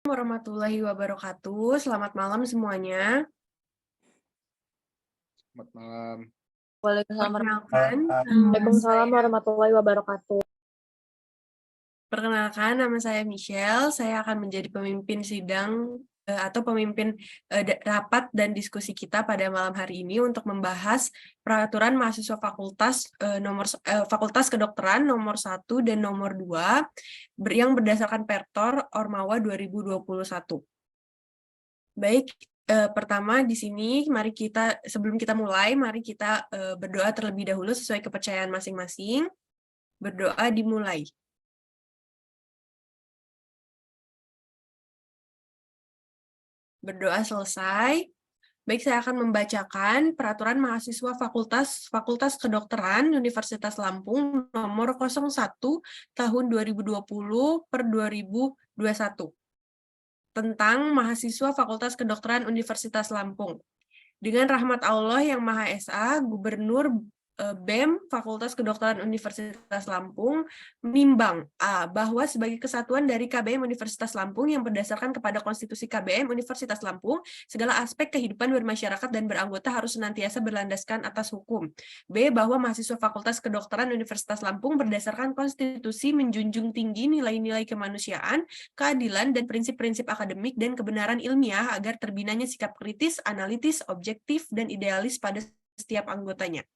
Warahmatullahi wabarakatuh. Selamat malam semuanya. Selamat malam. Waalaikumsalam warahmatullahi wabarakatuh. Perkenalkan, nama saya Michelle. Saya akan menjadi pemimpin sidang atau pemimpin rapat dan diskusi kita pada malam hari ini untuk membahas peraturan mahasiswa Fakultas Kedokteran nomor 1 dan nomor 2 yang berdasarkan Pertor Ormawa 2021. Baik, pertama di sini sebelum kita mulai, mari kita berdoa terlebih dahulu sesuai kepercayaan masing-masing. Berdoa dimulai. Berdoa selesai. Baik, saya akan membacakan peraturan mahasiswa Fakultas Kedokteran Universitas Lampung nomor 01 tahun 2020 per 2021 tentang mahasiswa Fakultas Kedokteran Universitas Lampung. Dengan rahmat Allah yang Maha Esa, Gubernur BEM Fakultas Kedokteran Universitas Lampung menimbang bahwa sebagai kesatuan dari KBM Universitas Lampung yang berdasarkan kepada Konstitusi KBM Universitas Lampung, segala aspek kehidupan bermasyarakat dan beranggota harus senantiasa berlandaskan atas hukum. B. Bahwa mahasiswa Fakultas Kedokteran Universitas Lampung berdasarkan konstitusi menjunjung tinggi nilai-nilai kemanusiaan, keadilan, dan prinsip-prinsip akademik dan kebenaran ilmiah agar terbinanya sikap kritis, analitis, objektif, dan idealis pada setiap anggotanya.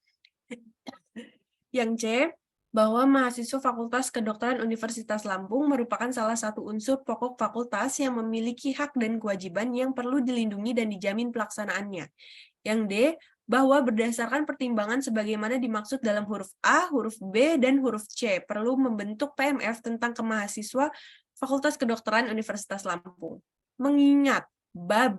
Yang C, bahwa mahasiswa Fakultas Kedokteran Universitas Lampung merupakan salah satu unsur pokok fakultas yang memiliki hak dan kewajiban yang perlu dilindungi dan dijamin pelaksanaannya. Yang D, bahwa berdasarkan pertimbangan sebagaimana dimaksud dalam huruf A, huruf B, dan huruf C, perlu membentuk PMF tentang kemahasiswa Fakultas Kedokteran Universitas Lampung. Mengingat bab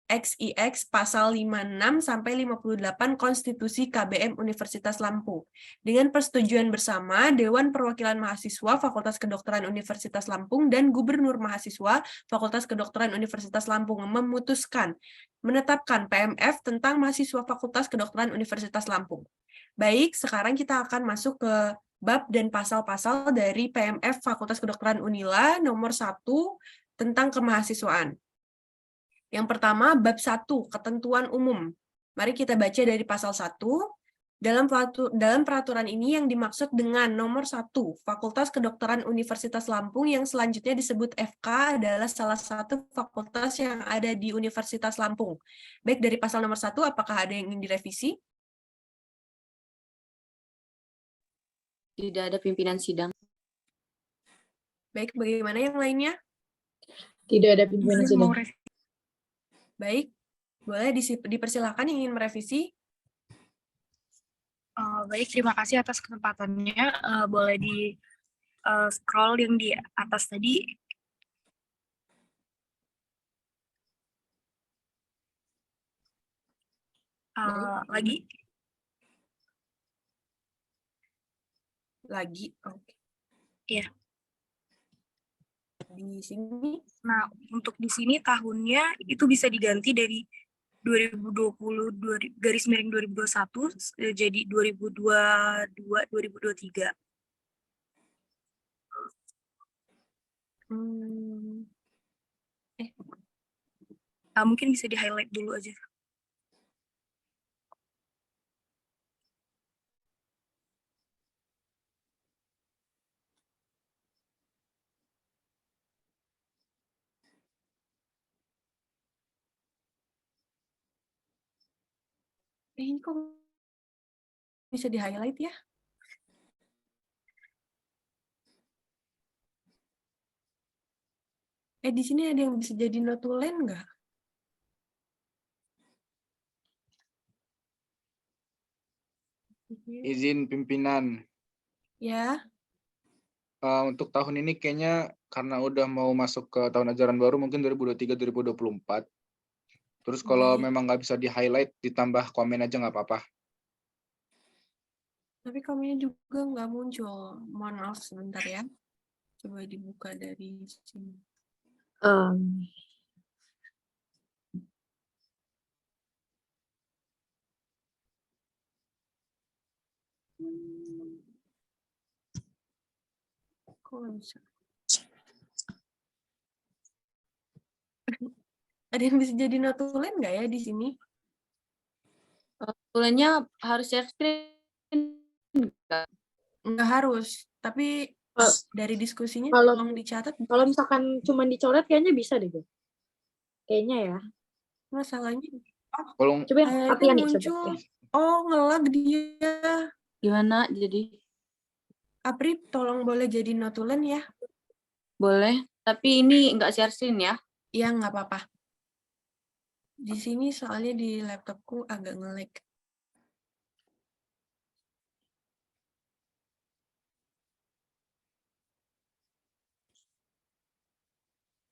XIX pasal 56-58 Konstitusi KBM Universitas Lampung. Dengan persetujuan bersama Dewan Perwakilan Mahasiswa Fakultas Kedokteran Universitas Lampung dan Gubernur Mahasiswa Fakultas Kedokteran Universitas Lampung memutuskan menetapkan PMF tentang mahasiswa Fakultas Kedokteran Universitas Lampung. Baik, sekarang kita akan masuk ke bab dan pasal-pasal dari PMF Fakultas Kedokteran Unila nomor 1 tentang kemahasiswaan. Yang pertama, bab 1, ketentuan umum. Mari kita baca dari pasal 1. Dalam peraturan ini yang dimaksud dengan nomor 1, Fakultas Kedokteran Universitas Lampung yang selanjutnya disebut FK adalah salah satu fakultas yang ada di Universitas Lampung. Baik, dari pasal nomor 1, apakah ada yang ingin direvisi? Tidak ada pimpinan sidang. Baik, bagaimana yang lainnya? Tidak ada pimpinan sidang. Baik, boleh dipersilakan yang ingin merevisi. Baik, terima kasih atas kesempatannya. Boleh di scroll yang di atas tadi. Lagi. Oke. Iya. Di sini. Nah, untuk di sini tahunnya itu bisa diganti dari 2020 _2021 jadi 2022 2023. Mungkin bisa di-highlight dulu aja. Ini kok bisa di-highlight ya? Di sini ada yang bisa jadi notulen nggak? Izin pimpinan. Ya. Untuk tahun ini kayaknya karena udah mau masuk ke tahun ajaran baru mungkin 2023-2024. Terus kalau memang nggak bisa di-highlight, ditambah komen aja nggak apa-apa. Tapi komennya juga nggak muncul. Mohon maaf sebentar ya. Coba dibuka dari sini. Kok nggak bisa? Ada yang bisa jadi notulen nggak ya di sini? Tulennya harus share screen nggak? Nggak harus, tapi Kalau dari diskusinya kalau tolong dicatat. kalau misalkan cuma dicoret kayaknya bisa deh, Bu. Kayaknya ya. Masalahnya, Kalau Coba yang kayaknya latihan nih, coba. muncul. Oh, ngelag dia. Gimana jadi? Apri, tolong boleh jadi notulen ya? Boleh, tapi ini nggak share screen ya. Iya, nggak apa-apa. Di sini soalnya di laptopku agak nge-lag.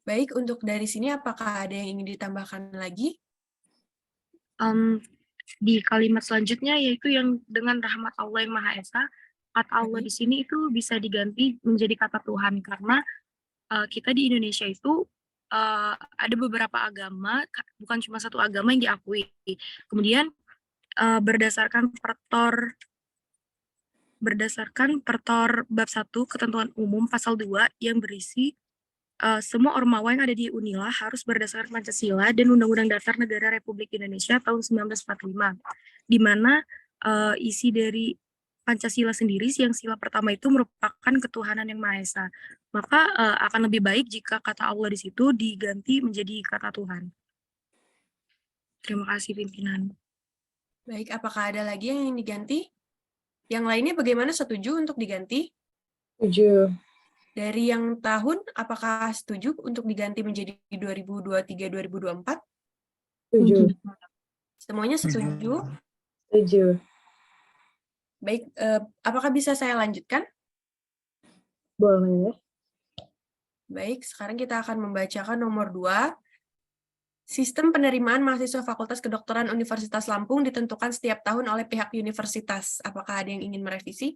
Baik, untuk dari sini apakah ada yang ingin ditambahkan lagi? Di kalimat selanjutnya yaitu yang dengan rahmat Allah yang Maha Esa, kata Allah di sini itu bisa diganti menjadi kata Tuhan karena kita di Indonesia itu ada beberapa agama, bukan cuma satu agama yang diakui. Kemudian berdasarkan Pertor bab 1 ketentuan umum pasal 2 yang berisi semua ormawa yang ada di Unila harus berdasarkan Pancasila dan Undang-Undang Dasar Negara Republik Indonesia tahun 1945, di mana isi dari Pancasila sendiri, yang sila pertama itu merupakan ketuhanan yang Maha Esa. Maka akan lebih baik jika kata Allah di situ diganti menjadi kata Tuhan. Terima kasih pimpinan. Baik, apakah ada lagi yang ingin diganti? Yang lainnya bagaimana, setuju untuk diganti? Setuju. Dari yang tahun, apakah setuju untuk diganti menjadi 2023-2024? Setuju. Semuanya setuju? Setuju. Baik, apakah bisa saya lanjutkan? Boleh. Baik, sekarang kita akan membacakan nomor 2. Sistem penerimaan mahasiswa Fakultas Kedokteran Universitas Lampung ditentukan setiap tahun oleh pihak universitas. Apakah ada yang ingin merevisi?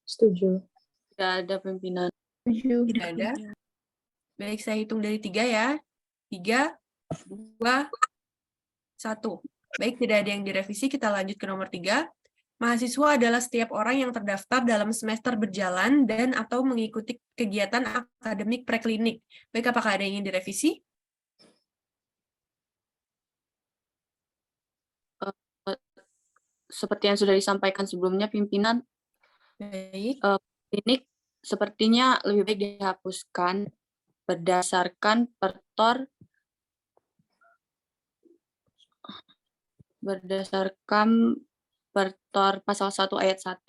Setuju. Tidak ada pimpinan. Tidak ada. Baik, saya hitung dari 3 ya. 3, 2, 1. Baik, tidak ada yang direvisi, kita lanjut ke nomor 3. Mahasiswa adalah setiap orang yang terdaftar dalam semester berjalan dan atau mengikuti kegiatan akademik preklinik. Baik, apakah ada yang ingin direvisi? Seperti yang sudah disampaikan sebelumnya, pimpinan, Baik. klinik sepertinya lebih baik dihapuskan berdasarkan Pertor pasal 1 ayat 1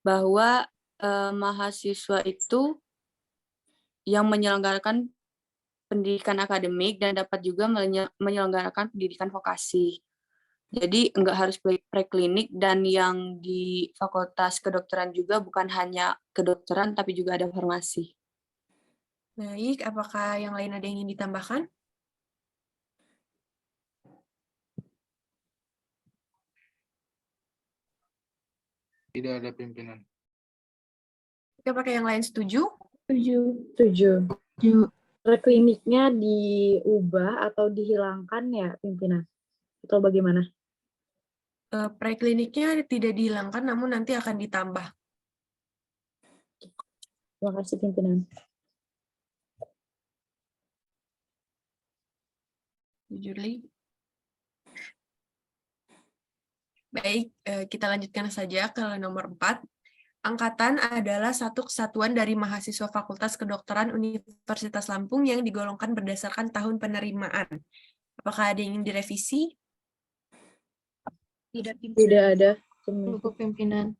bahwa mahasiswa itu yang menyelenggarakan pendidikan akademik dan dapat juga menyelenggarakan pendidikan vokasi. Jadi enggak harus preklinik, dan yang di Fakultas Kedokteran juga bukan hanya kedokteran tapi juga ada farmasi. Baik, apakah yang lain ada yang ingin ditambahkan? tidak ada pimpinan. Apakah yang lain setuju? Setuju. Prekliniknya diubah atau dihilangkan ya, pimpinan? Atau bagaimana? Prekliniknya tidak dihilangkan, namun nanti akan ditambah. Terima kasih, pimpinan. Jujurly. Baik, kita lanjutkan saja ke nomor 4. Angkatan adalah satu kesatuan dari mahasiswa Fakultas Kedokteran Universitas Lampung yang digolongkan berdasarkan tahun penerimaan. Apakah ada yang ingin direvisi? Tidak ada. Cukup pimpinan.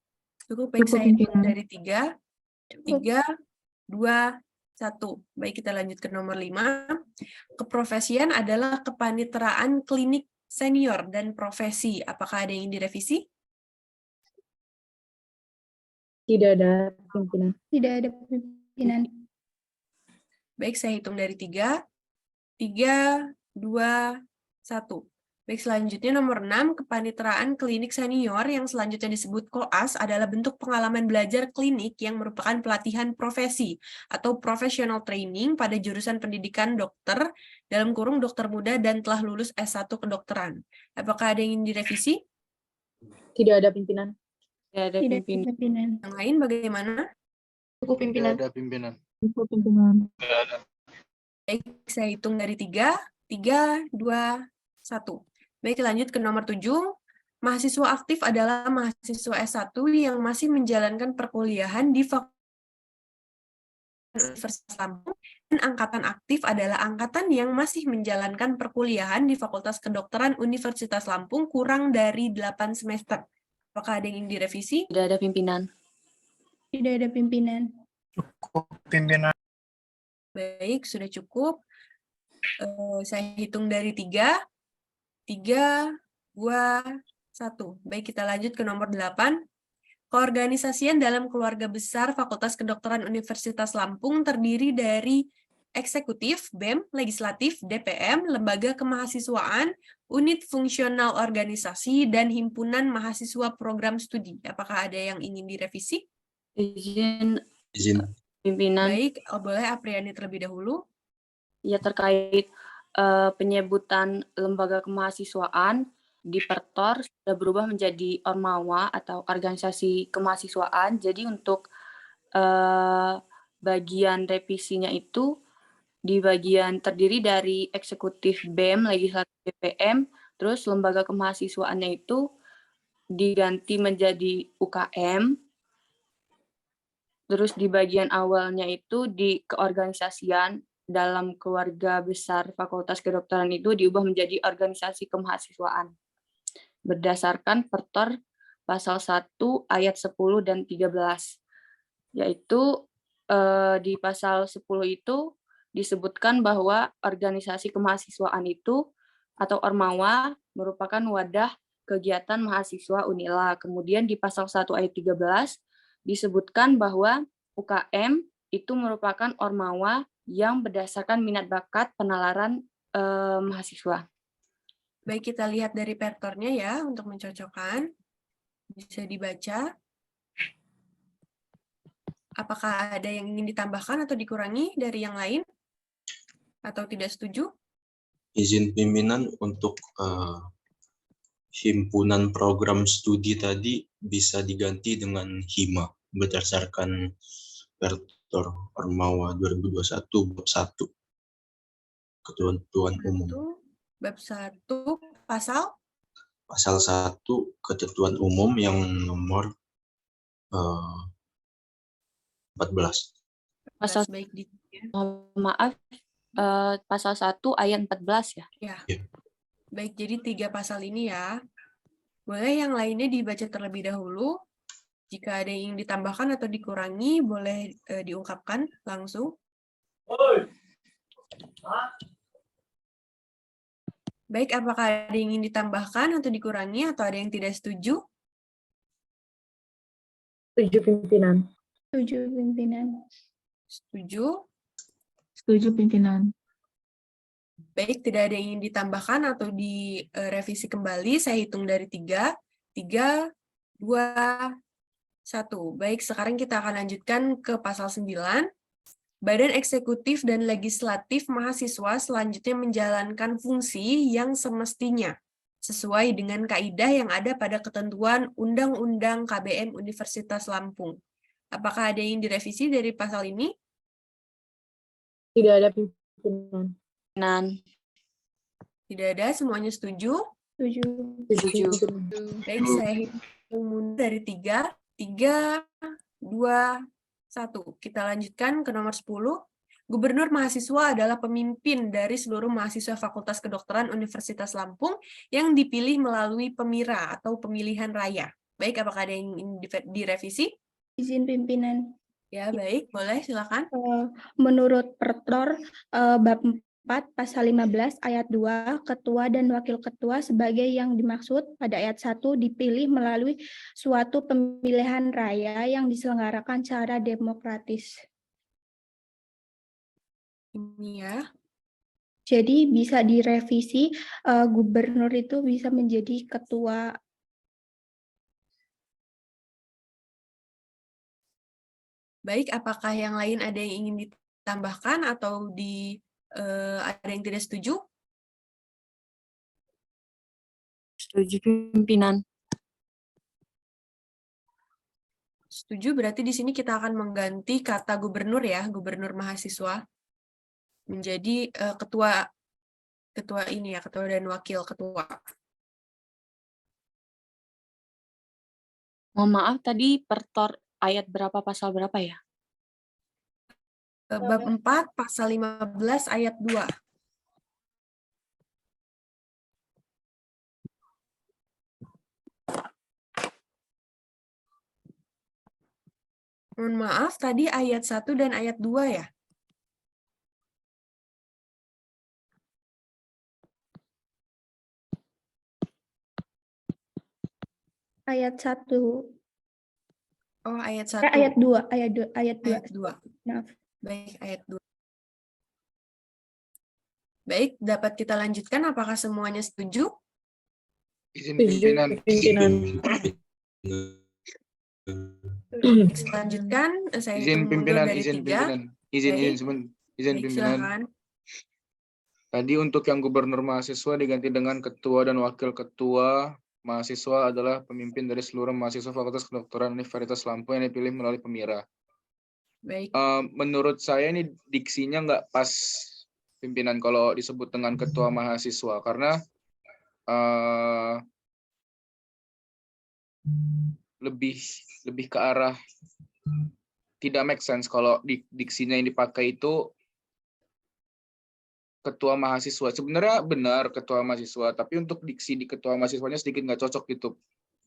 Cukup, baik, saya hitung dari 3. 3, 2, 1. Baik, kita lanjut ke nomor 5. Keprofesian adalah kepanitraan klinik senior dan profesi. Apakah ada yang ingin direvisi? Tidak ada, pimpinan. Tidak ada pimpinan. Baik, saya hitung dari 3. 3, 2, 1. Baik, selanjutnya nomor 6, kepanitraan klinik senior yang selanjutnya disebut koas adalah bentuk pengalaman belajar klinik yang merupakan pelatihan profesi atau professional training pada jurusan pendidikan dokter, dalam kurung dokter muda dan telah lulus S1 kedokteran. Apakah ada yang ingin direvisi? Tidak ada, pimpinan. Tidak ada, Tidak pimpinan. pimpinan. Yang lain bagaimana? Cukup Tidak pimpinan. ada pimpinan. Cukup pimpinan. Baik, saya hitung dari 3, 3, 2, 1. Baik, lanjut ke nomor 7. Mahasiswa aktif adalah mahasiswa S1 yang masih menjalankan perkuliahan di Fakultas Universitas Lampung, dan angkatan aktif adalah angkatan yang masih menjalankan perkuliahan di Fakultas Kedokteran Universitas Lampung kurang dari 8 semester. Apakah ada yang ingin direvisi? Tidak ada pimpinan. Tidak ada pimpinan. Cukup pimpinan. Baik, sudah cukup. Saya hitung dari 3, 3, 2, 1. Baik, kita lanjut ke nomor 8. Keorganisasian dalam keluarga besar Fakultas Kedokteran Universitas Lampung terdiri dari eksekutif, BEM, legislatif, DPM, lembaga kemahasiswaan, unit fungsional organisasi, dan himpunan mahasiswa program studi. Apakah ada yang ingin direvisi? Izin Izin. pimpinan. Baik, boleh Apriani terlebih dahulu. Ya, terkait penyebutan lembaga kemahasiswaan di Pertor sudah berubah menjadi Ormawa atau organisasi kemahasiswaan. Jadi untuk bagian revisinya itu di bagian terdiri dari eksekutif BEM, legislatif DPM, terus lembaga kemahasiswaannya itu diganti menjadi UKM. Terus di bagian awalnya itu di keorganisasian dalam keluarga besar Fakultas Kedokteran itu diubah menjadi organisasi kemahasiswaan. Berdasarkan Pertor pasal 1 ayat 10 dan 13. Yaitu di pasal 10 itu disebutkan bahwa organisasi kemahasiswaan itu atau Ormawa merupakan wadah kegiatan mahasiswa Unila. Kemudian di pasal 1 ayat 13 disebutkan bahwa UKM itu merupakan Ormawa yang berdasarkan minat bakat penalaran mahasiswa. Baik, kita lihat dari pertornya ya untuk mencocokkan. Bisa dibaca. Apakah ada yang ingin ditambahkan atau dikurangi dari yang lain? Atau tidak setuju? Izin pimpinan untuk himpunan program studi tadi bisa diganti dengan HIMA berdasarkan Pertor Ormawa 2021 bab 1 ketentuan umum. Bab 1 pasal Pasal 1 ketentuan umum yang nomor 14. Pasal baik di maaf pasal 1 ayat 14 ya. ya. Ya. Baik, jadi 3 pasal ini ya. Boleh yang lainnya dibaca terlebih dahulu. Jika ada yang ingin ditambahkan atau dikurangi, boleh diungkapkan langsung. Baik, apakah ada yang ingin ditambahkan atau dikurangi, atau ada yang tidak setuju? Setuju pimpinan. Setuju pimpinan. Setuju? Setuju pimpinan. Baik, tidak ada yang ingin ditambahkan atau direvisi kembali. Saya hitung dari 3, 3, 2, 1. Baik, sekarang kita akan lanjutkan ke pasal 9. Badan Eksekutif dan Legislatif Mahasiswa selanjutnya menjalankan fungsi yang semestinya sesuai dengan kaidah yang ada pada ketentuan Undang-Undang KBM Universitas Lampung. Apakah ada yang direvisi dari pasal ini? Tidak ada pimpinan. Tidak ada, semuanya setuju? Setuju. Setuju. Baik, saya hitung mundur dari 3, 3, 2, 1. Kita lanjutkan ke nomor 10. Gubernur mahasiswa adalah pemimpin dari seluruh mahasiswa Fakultas Kedokteran Universitas Lampung yang dipilih melalui pemira atau pemilihan raya. Baik, apakah ada yang ingin direvisi? Izin pimpinan. Ya, baik. Boleh, silakan. Menurut Pertor bab 4 pasal 15 ayat 2, ketua dan wakil ketua sebagai yang dimaksud pada ayat 1 dipilih melalui suatu pemilihan raya yang diselenggarakan secara demokratis. Ini ya. Jadi bisa direvisi, gubernur itu bisa menjadi ketua. Baik, apakah yang lain ada yang ingin ditambahkan atau ada yang tidak setuju? Setuju pimpinan. setuju, berarti di sini kita akan mengganti kata gubernur ya, gubernur mahasiswa, menjadi ketua ini ya, ketua dan wakil ketua. Mohon maaf, tadi pertor ayat berapa, pasal berapa ya? Bab 4, pasal 15 ayat 2. Mohon maaf, tadi ayat 1 dan ayat 2 ya? Ayat 1. Oh, ayat 1. Ayat 2. Ayat 2. Ayat 2. Ayat 2. Maaf. Baik, ayat 2. Baik, dapat kita lanjutkan. Apakah semuanya setuju? Izin Setuju pimpinan. pimpinan. Baik, lanjutkan. Saya Izin hitung mundur pimpinan, dari izin 3. pimpinan. Izin Baik. izin Baik, pimpinan. silakan. Tadi untuk yang gubernur mahasiswa diganti dengan ketua dan wakil ketua mahasiswa adalah pemimpin dari seluruh mahasiswa Fakultas Kedokteran Universitas Lampung yang dipilih melalui pemira. Baik. Menurut saya ini diksinya nggak pas, pimpinan, kalau disebut dengan ketua mahasiswa, karena lebih ke arah tidak make sense kalau diksinya yang dipakai itu ketua mahasiswa. Sebenarnya benar ketua mahasiswa, tapi untuk diksi di ketua mahasiswanya sedikit nggak cocok gitu,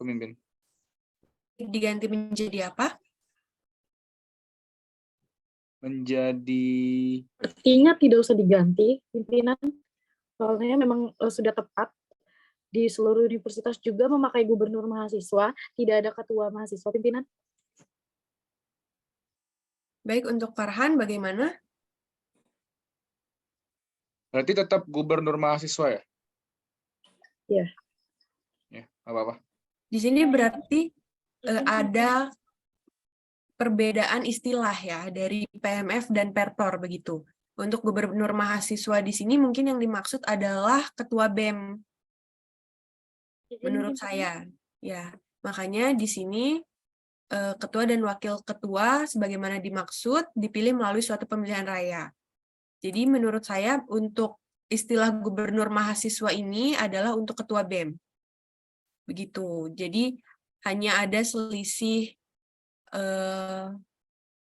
pemimpin. Diganti menjadi apa? Menjadi Artinya tidak usah diganti, pimpinan. Soalnya memang sudah tepat. Di seluruh universitas juga memakai gubernur mahasiswa, tidak ada ketua mahasiswa, pimpinan. Baik, untuk Farhan bagaimana? berarti tetap gubernur mahasiswa ya? Iya. Ya, apa-apa. Di sini berarti ada perbedaan istilah ya dari PMF dan Pertor begitu. Untuk gubernur mahasiswa di sini mungkin yang dimaksud adalah ketua BEM. Menurut saya, ya. Makanya di sini ketua dan wakil ketua sebagaimana dimaksud dipilih melalui suatu pemilihan raya. Jadi menurut saya untuk istilah gubernur mahasiswa ini adalah untuk ketua BEM. Begitu. Jadi hanya ada selisih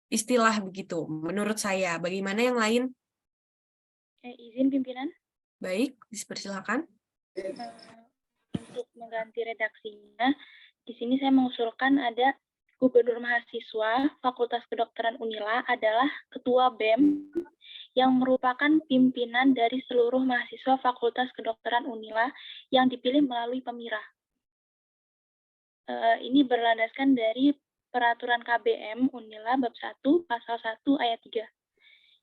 istilah begitu menurut saya. Bagaimana yang lain? Izin pimpinan. Baik, dipersilakan. Untuk mengganti redaksinya, di sini saya mengusulkan ada gubernur mahasiswa Fakultas Kedokteran Unila adalah ketua BEM yang merupakan pimpinan dari seluruh mahasiswa Fakultas Kedokteran Unila yang dipilih melalui pemira. Ini berlandaskan dari Peraturan KBM Unila Bab 1 Pasal 1 Ayat 3,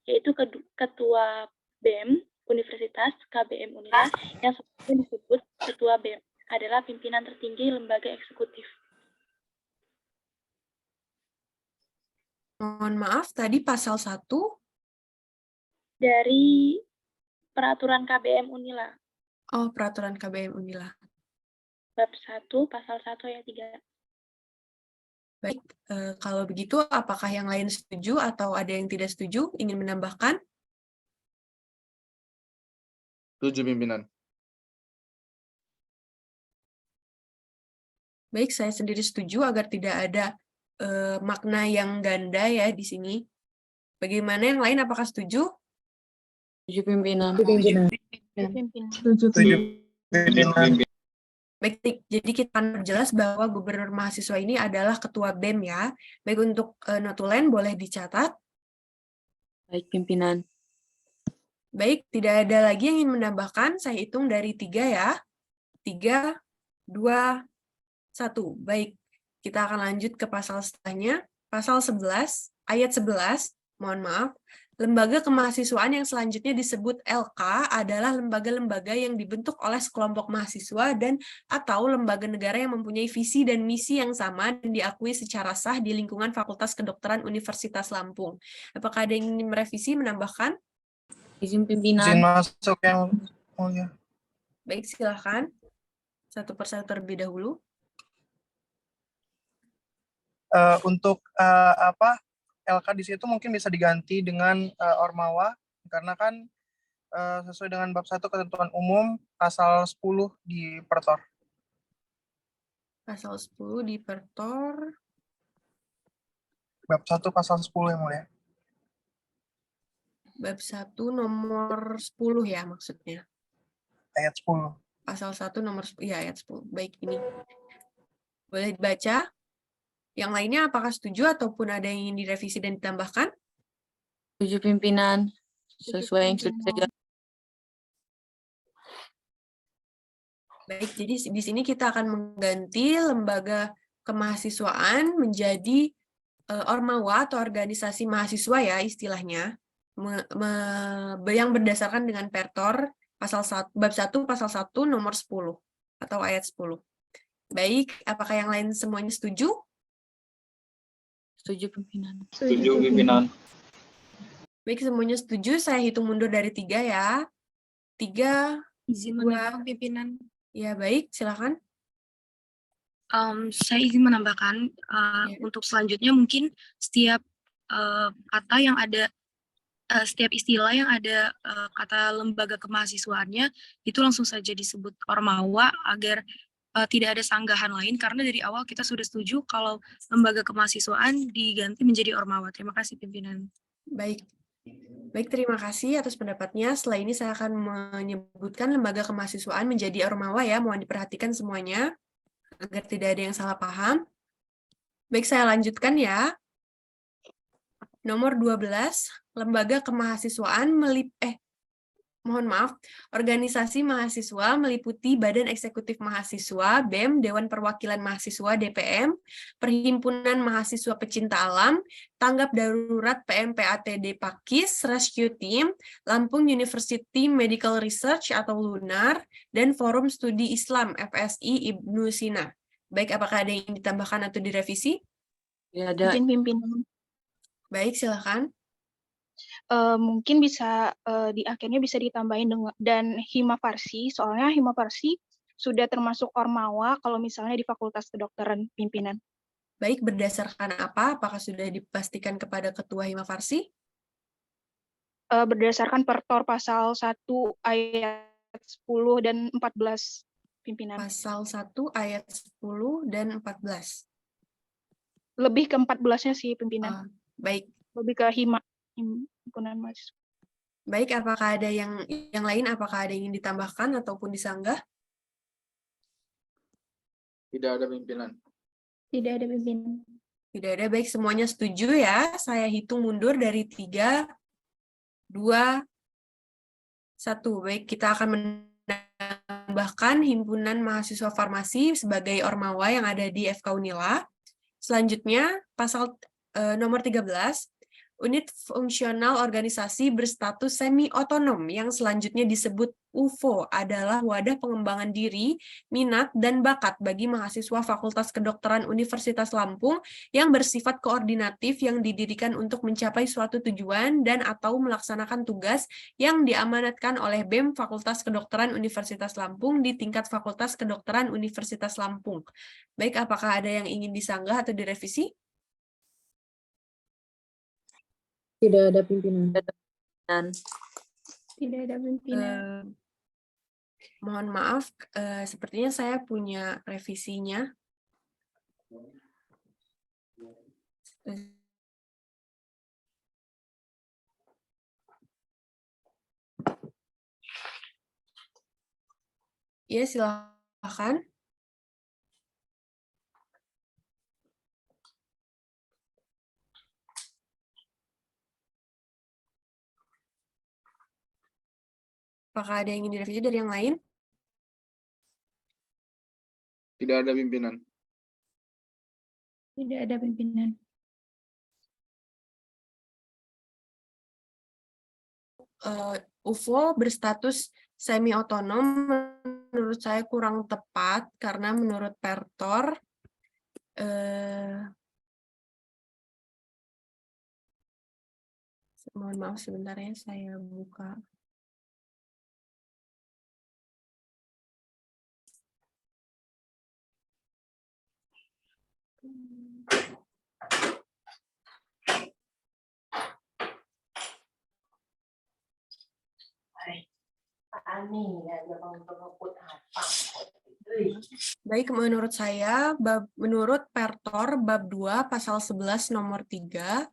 yaitu ketua BEM Universitas KBM Unila yang sebelumnya disebut ketua BEM adalah pimpinan tertinggi lembaga eksekutif. Mohon maaf, tadi pasal 1 dari Peraturan KBM Unila. Oh, Peraturan KBM Unila. Bab 1 Pasal 1 Ayat 3. Baik, kalau begitu apakah yang lain setuju atau ada yang tidak setuju, ingin menambahkan? Setuju, pimpinan. Baik, saya sendiri setuju agar tidak ada makna yang ganda ya di sini. Bagaimana yang lain, apakah setuju? Setuju pimpinan. Setuju Pimpinan. Baik, jadi kita akan jelas bahwa gubernur mahasiswa ini adalah ketua BEM ya. Baik, untuk notulen boleh dicatat. Baik pimpinan. Baik, tidak ada lagi yang ingin menambahkan. Saya hitung dari 3 ya. 3, 2, 1. Baik, kita akan lanjut ke pasal setelahnya. Pasal 11, ayat 11, mohon maaf. Lembaga kemahasiswaan yang selanjutnya disebut LK adalah lembaga-lembaga yang dibentuk oleh sekelompok mahasiswa dan atau lembaga negara yang mempunyai visi dan misi yang sama dan diakui secara sah di lingkungan Fakultas Kedokteran Universitas Lampung. Apakah ada yang ingin merevisi, menambahkan? Izin pimpinan. Izin masuk yang mulia. Baik, silakan. Satu persatu terlebih dahulu. Untuk LK di situ mungkin bisa diganti dengan Ormawa, karena kan sesuai dengan bab 1 ketentuan umum pasal 10 di Pertor. Pasal 10 di Pertor. Bab 1 pasal 10 yang mulia. Bab 1 nomor 10 ya maksudnya. Ayat 10. Pasal 1 nomor ya ayat 10. Baik, ini. Boleh dibaca? Yang lainnya apakah setuju ataupun ada yang ingin direvisi dan ditambahkan? Setuju pimpinan. Sesuai yang sudah Pimpinan. Baik, jadi di sini kita akan mengganti lembaga kemahasiswaan menjadi ormawa atau organisasi mahasiswa ya istilahnya, yang berdasarkan dengan Pertor pasal 1, bab 1 pasal 1 nomor 10 atau ayat 10. Baik, apakah yang lain semuanya setuju? Setuju pimpinan. Setuju, pimpinan. Baik, semuanya setuju, saya hitung mundur dari 3 ya. 3, Izin 2, menambahkan pimpinan. ya baik, silakan. Saya izin menambahkan untuk selanjutnya mungkin setiap kata yang ada setiap istilah yang ada kata lembaga kemahasiswaannya itu langsung saja disebut ormawa agar tidak ada sanggahan lain, karena dari awal kita sudah setuju kalau lembaga kemahasiswaan diganti menjadi ormawa. Terima kasih pimpinan. Baik. Baik, terima kasih atas pendapatnya. Setelah ini saya akan menyebutkan lembaga kemahasiswaan menjadi ormawa ya. Mohon diperhatikan semuanya agar tidak ada yang salah paham. Baik, saya lanjutkan ya. Nomor 12, lembaga kemahasiswaan organisasi mahasiswa meliputi Badan Eksekutif Mahasiswa, BEM, Dewan Perwakilan Mahasiswa, DPM, Perhimpunan Mahasiswa Pecinta Alam, Tanggap Darurat PMPATD Pakis, Rescue Team, Lampung University Medical Research atau LUNAR, dan Forum Studi Islam FSI Ibnu Sina. Baik, apakah ada yang ditambahkan atau direvisi? Ya, ada. Izin pimpinan. Baik, silakan. Mungkin bisa di akhirnya bisa ditambahin dengan dan Hima Farsi, soalnya Hima Farsi sudah termasuk ormawa kalau misalnya di Fakultas Kedokteran pimpinan. Baik, berdasarkan apa? Apakah sudah dipastikan kepada Ketua Hima Farsi? Berdasarkan Pertor pasal 1 ayat 10 dan 14 pimpinan. Pasal 1 ayat 10 dan 14. Lebih ke 14-nya sih pimpinan. Baik. Lebih ke himpunan mahasiswa. Baik, apakah ada yang lain? Apakah ada yang ingin ditambahkan ataupun disanggah? Tidak ada pimpinan. Tidak ada pimpinan. Tidak ada. Baik, semuanya setuju ya. Saya hitung mundur dari 3, 2, 1. Baik, kita akan menambahkan Himpunan Mahasiswa Farmasi sebagai ormawa yang ada di FK Unila. Selanjutnya, pasal nomor 13, unit fungsional organisasi berstatus semi-otonom yang selanjutnya disebut UFO adalah wadah pengembangan diri, minat, dan bakat bagi mahasiswa Fakultas Kedokteran Universitas Lampung yang bersifat koordinatif yang didirikan untuk mencapai suatu tujuan dan atau melaksanakan tugas yang diamanatkan oleh BEM Fakultas Kedokteran Universitas Lampung di tingkat Fakultas Kedokteran Universitas Lampung. Baik, apakah ada yang ingin disanggah atau direvisi? Tidak ada pimpinan. Tidak ada pimpinan. Mohon maaf, sepertinya saya punya revisinya. Ya, silakan. Apakah ada yang ingin direvisi dari yang lain? Tidak ada pimpinan. Tidak ada pimpinan. UFO berstatus semi-otonom menurut saya kurang tepat karena menurut Pertor mohon maaf sebentar ya, saya buka. Baik, menurut saya, menurut Pertor bab 2 pasal 11 nomor 3,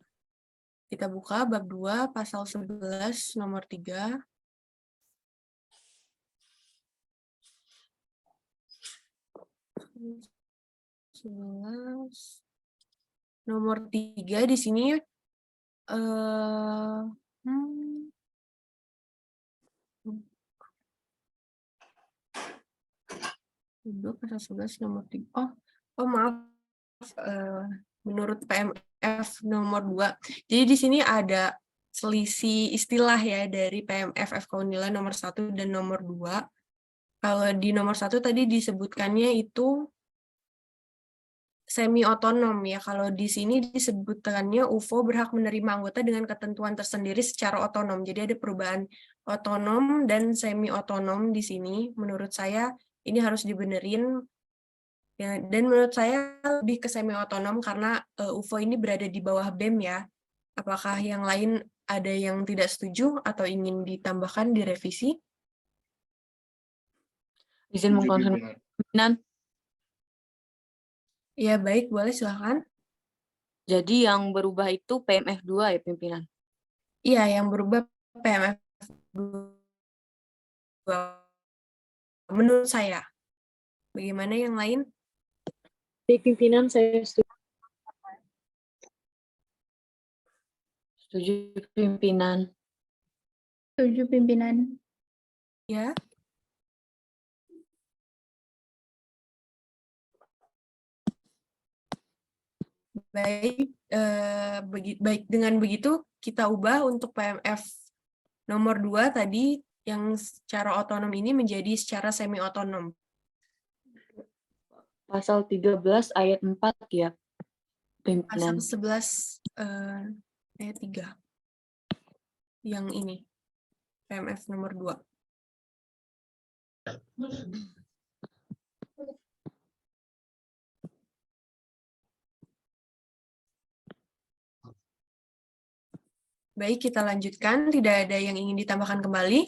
kita buka bab 2 pasal 11 nomor 3. Nomor 3 di sini pasal 11 nomor 3. Oh maaf, menurut PMF nomor 2. Jadi di sini ada selisih istilah ya dari PMF FK Unila nomor 1 dan nomor 2. Kalau di nomor 1 tadi disebutkannya itu semi otonom ya. Kalau di sini disebutkannya UFO berhak menerima anggota dengan ketentuan tersendiri secara otonom. Jadi ada perubahan otonom dan semi otonom di sini. Menurut saya ini harus dibenerin. Ya, dan menurut saya lebih ke semi otonom karena UFO ini berada di bawah BEM ya. Apakah yang lain ada yang tidak setuju atau ingin ditambahkan di revisi? Izin mengkonfirmasi pimpinan. Ya baik, boleh silakan. Jadi yang berubah itu PMF 2 ya pimpinan? Iya, yang berubah PMF 2. Menurut saya. Bagaimana yang lain? Baik, pimpinan, saya setuju. Setuju pimpinan. Setuju pimpinan. Ya. Baik, dengan begitu kita ubah untuk PMF nomor 2 tadi yang secara otonom ini menjadi secara semi otonom. Pasal 13 ayat 4 ya pimpinan. Pasal 11 ayat 3. Yang ini. PMF nomor 2. Baik, kita lanjutkan. Tidak ada yang ingin ditambahkan kembali?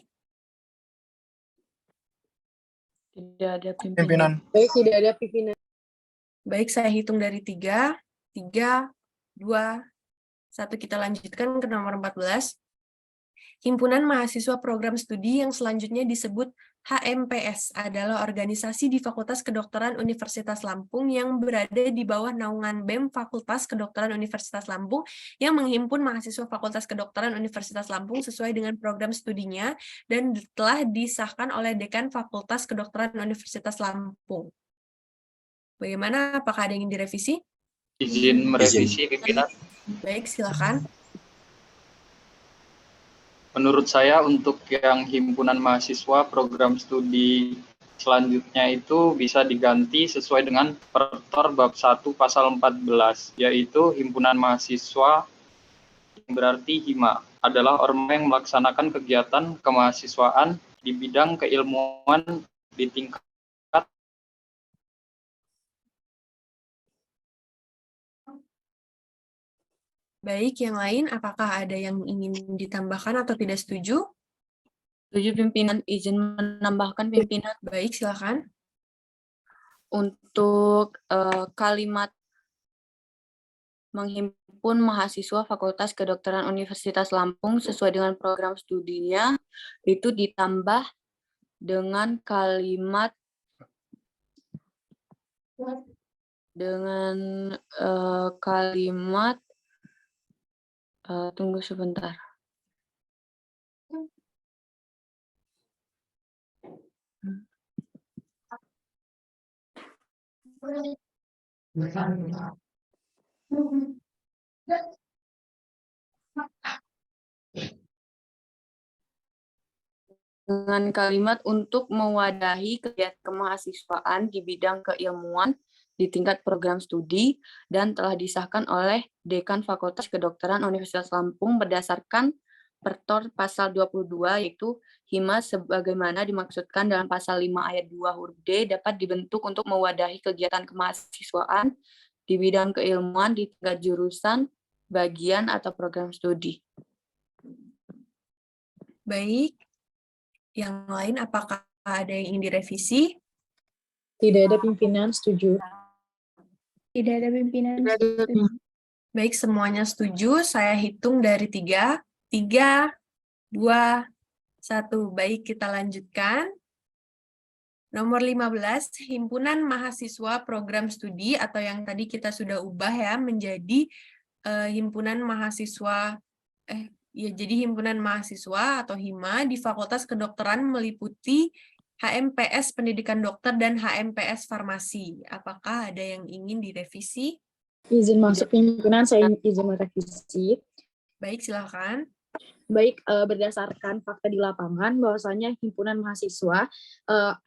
Tidak ada Pimpinan. Baik, tidak ada pimpinan. Baik, saya hitung dari 3. 3, 2, 1. Kita lanjutkan ke nomor 14. Himpunan Mahasiswa Program Studi yang selanjutnya disebut HMPS adalah organisasi di Fakultas Kedokteran Universitas Lampung yang berada di bawah naungan BEM Fakultas Kedokteran Universitas Lampung yang menghimpun mahasiswa Fakultas Kedokteran Universitas Lampung sesuai dengan program studinya dan telah disahkan oleh Dekan Fakultas Kedokteran Universitas Lampung. Bagaimana? Apakah ada yang ingin direvisi? Izin merevisi pimpinan. Baik, silakan. Menurut saya untuk yang himpunan mahasiswa program studi selanjutnya itu bisa diganti sesuai dengan Pertor bab 1 pasal 14, yaitu himpunan mahasiswa yang berarti HIMA adalah ormas yang melaksanakan kegiatan kemahasiswaan di bidang keilmuan di tingkat Baik, yang lain apakah ada yang ingin ditambahkan atau tidak setuju? Setuju pimpinan, izin menambahkan pimpinan. Baik, silakan. Untuk kalimat menghimpun mahasiswa Fakultas Kedokteran Universitas Lampung sesuai dengan program studinya itu ditambah dengan kalimat tunggu sebentar. Dengan kalimat untuk mewadahi kegiatan kemahasiswaan di bidang keilmuan di tingkat program studi dan telah disahkan oleh Dekan Fakultas Kedokteran Universitas Lampung berdasarkan Pertor pasal 22 yaitu HIMA sebagaimana dimaksudkan dalam pasal 5 ayat 2 huruf D dapat dibentuk untuk mewadahi kegiatan kemahasiswaan di bidang keilmuan di tingkat jurusan, bagian atau program studi. Baik, Yang lain apakah ada yang ingin direvisi? Tidak ada pimpinan, setuju. Tidak ada pimpinan. Baik, semuanya setuju. Saya hitung dari 3. 3, 2, 1. Baik, kita lanjutkan. Nomor 15, Himpunan Mahasiswa Program Studi, atau yang tadi kita sudah ubah ya, menjadi Himpunan Mahasiswa, jadi Himpunan Mahasiswa atau HIMA di Fakultas Kedokteran meliputi HMPS Pendidikan Dokter dan HMPS Farmasi. Apakah ada yang ingin direvisi? Izin masuk pimpinan, saya izin merevisi. Baik, silakan. Baik, berdasarkan fakta di lapangan bahwasanya himpunan mahasiswa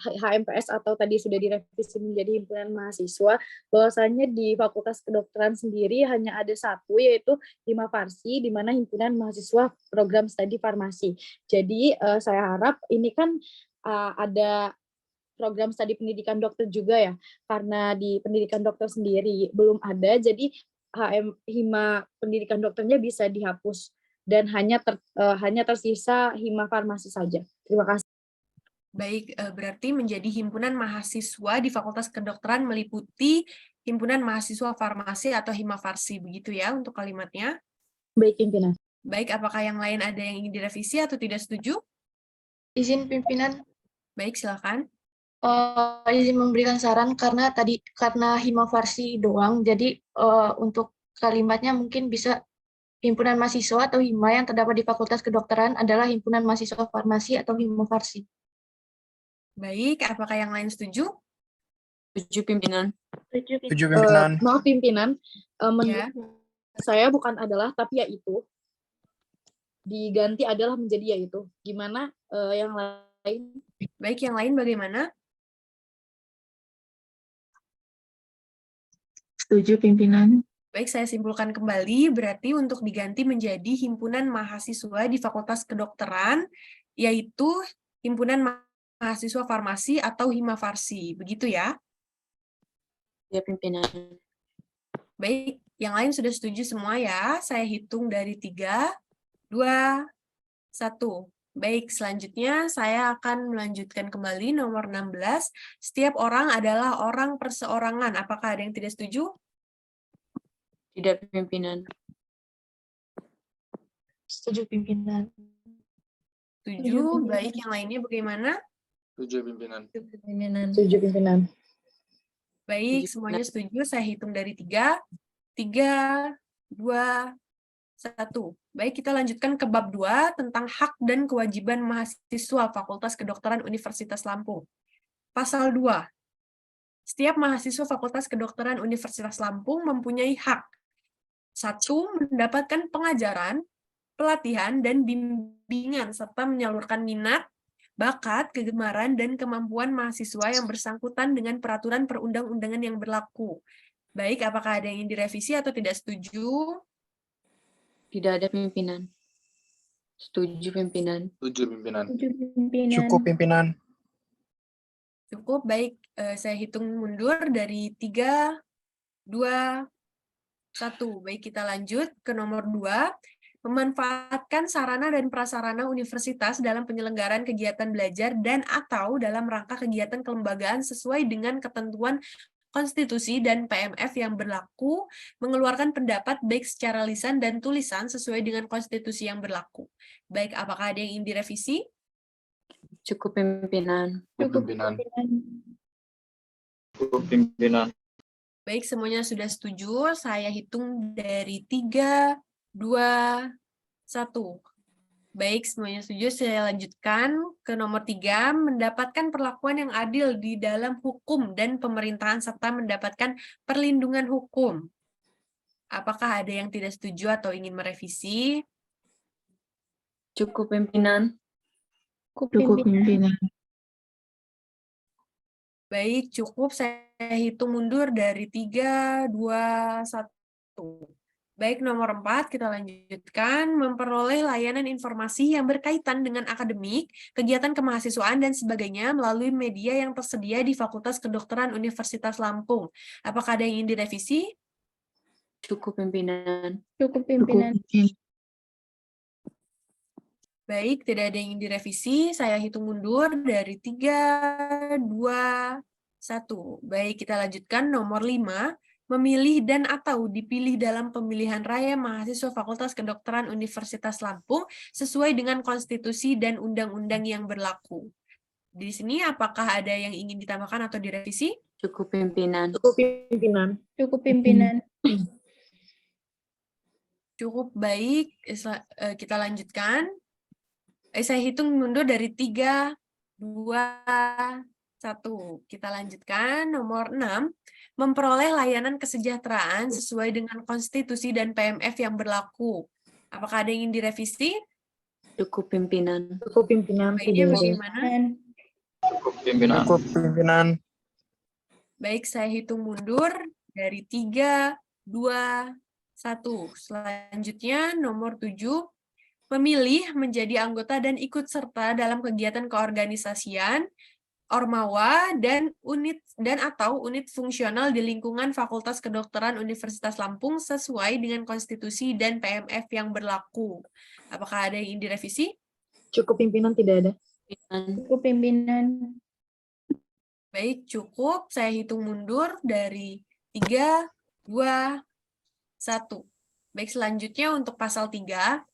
HMPS atau tadi sudah direvisi menjadi himpunan mahasiswa, bahwasanya di Fakultas Kedokteran sendiri hanya ada satu, yaitu HIMA Farsi, di mana himpunan mahasiswa program studi farmasi. Jadi saya harap ini kan ada program studi pendidikan dokter juga ya, karena di pendidikan dokter sendiri belum ada, jadi HIMA pendidikan dokternya bisa dihapus dan hanya tersisa HIMA farmasi saja. Terima kasih. Baik, berarti menjadi himpunan mahasiswa di Fakultas Kedokteran meliputi himpunan mahasiswa farmasi atau HIMA Farsi, begitu ya untuk kalimatnya? Baik, pimpinan. Baik, apakah yang lain ada yang ingin direvisi atau tidak setuju? Izin pimpinan. Baik, silakan. Izin memberikan saran karena HIMA Farsi doang, jadi untuk kalimatnya mungkin bisa Himpunan Mahasiswa atau HIMA yang terdapat di Fakultas Kedokteran adalah Himpunan Mahasiswa Farmasi atau HIMA Farsi. Baik, apakah yang lain setuju? Setuju, pimpinan. Setuju, pimpinan. Maaf, pimpinan. Ya. Saya bukan adalah, tapi yaitu. Diganti adalah menjadi yaitu. Gimana yang lain? Baik, yang lain bagaimana? Setuju, pimpinan. Baik, saya simpulkan kembali, berarti untuk diganti menjadi Himpunan Mahasiswa di Fakultas Kedokteran, yaitu Himpunan Mahasiswa Farmasi atau HIMA Farsi, begitu ya? Ya, pimpinan. Baik, yang lain sudah setuju semua ya? Saya hitung dari 3, 2, 1. Baik, selanjutnya saya akan melanjutkan kembali nomor 16. Setiap orang adalah orang perseorangan. Apakah ada yang tidak setuju? Tidak, pimpinan. Setuju, pimpinan. Setuju. Baik, yang lainnya bagaimana? Setuju, pimpinan. Setuju, pimpinan. Baik, semuanya setuju. Saya hitung dari 3, 3, 2, 1. Baik, kita lanjutkan ke bab 2 tentang hak dan kewajiban mahasiswa Fakultas Kedokteran Universitas Lampung. Pasal 2. Setiap mahasiswa Fakultas Kedokteran Universitas Lampung mempunyai hak. 1. Mendapatkan pengajaran, pelatihan, dan bimbingan, serta menyalurkan minat, bakat, kegemaran, dan kemampuan mahasiswa yang bersangkutan dengan peraturan perundang-undangan yang berlaku. Baik, apakah ada yang ingin direvisi atau tidak setuju? Tidak ada, pimpinan. Setuju, pimpinan. Setuju, pimpinan. Cukup, pimpinan. Cukup, baik. Saya hitung mundur dari 3, 2, 1. Baik, kita lanjut ke nomor 2. Memanfaatkan sarana dan prasarana universitas dalam penyelenggaraan kegiatan belajar dan atau dalam rangka kegiatan kelembagaan sesuai dengan ketentuan konstitusi dan PMF yang berlaku, mengeluarkan pendapat baik secara lisan dan tulisan sesuai dengan konstitusi yang berlaku. Baik, apakah ada yang ingin direvisi? Cukup, pimpinan. Cukup, pimpinan. Cukup, pimpinan. Baik, semuanya sudah setuju. Saya hitung dari 3, 2, 1. Baik, semuanya setuju. Saya lanjutkan ke nomor 3, mendapatkan perlakuan yang adil di dalam hukum dan pemerintahan serta mendapatkan perlindungan hukum. Apakah ada yang tidak setuju atau ingin merevisi? Cukup, pimpinan. Cukup, pimpinan. Baik, cukup. Saya hitung mundur dari 3, 2, 1. Baik, nomor 4, kita lanjutkan. Memperoleh layanan informasi yang berkaitan dengan akademik, kegiatan kemahasiswaan, dan sebagainya melalui media yang tersedia di Fakultas Kedokteran Universitas Lampung. Apakah ada yang ingin direvisi? Cukup, pimpinan. Cukup, pimpinan. Baik, tidak ada yang ingin direvisi. Saya hitung mundur dari 3, 2, 1. Baik, kita lanjutkan nomor 5. Memilih dan atau dipilih dalam pemilihan raya mahasiswa Fakultas Kedokteran Universitas Lampung sesuai dengan konstitusi dan undang-undang yang berlaku. Di sini apakah ada yang ingin ditambahkan atau direvisi? Cukup pimpinan. Cukup pimpinan. Cukup pimpinan. Cukup, baik. Kita lanjutkan. Saya hitung mundur dari 3, 2, 1. Kita lanjutkan. Nomor 6. Memperoleh layanan kesejahteraan sesuai dengan konstitusi dan PMF yang berlaku. Apakah ada yang ingin direvisi? Cukup pimpinan. Cukup pimpinan. Baiknya Tidak ada. bagaimana? Cukup pimpinan. Cukup pimpinan. Baik, saya hitung mundur dari 3, 2, 1. Selanjutnya, nomor 7. Memilih menjadi anggota dan ikut serta dalam kegiatan keorganisasian, ormawa, dan atau unit fungsional di lingkungan Fakultas Kedokteran Universitas Lampung sesuai dengan konstitusi dan PMF yang berlaku. Apakah ada yang ingin direvisi? Cukup pimpinan. Tidak ada. Cukup pimpinan. Baik, cukup. Saya hitung mundur dari 3, 2, 1. Baik, selanjutnya untuk pasal 3.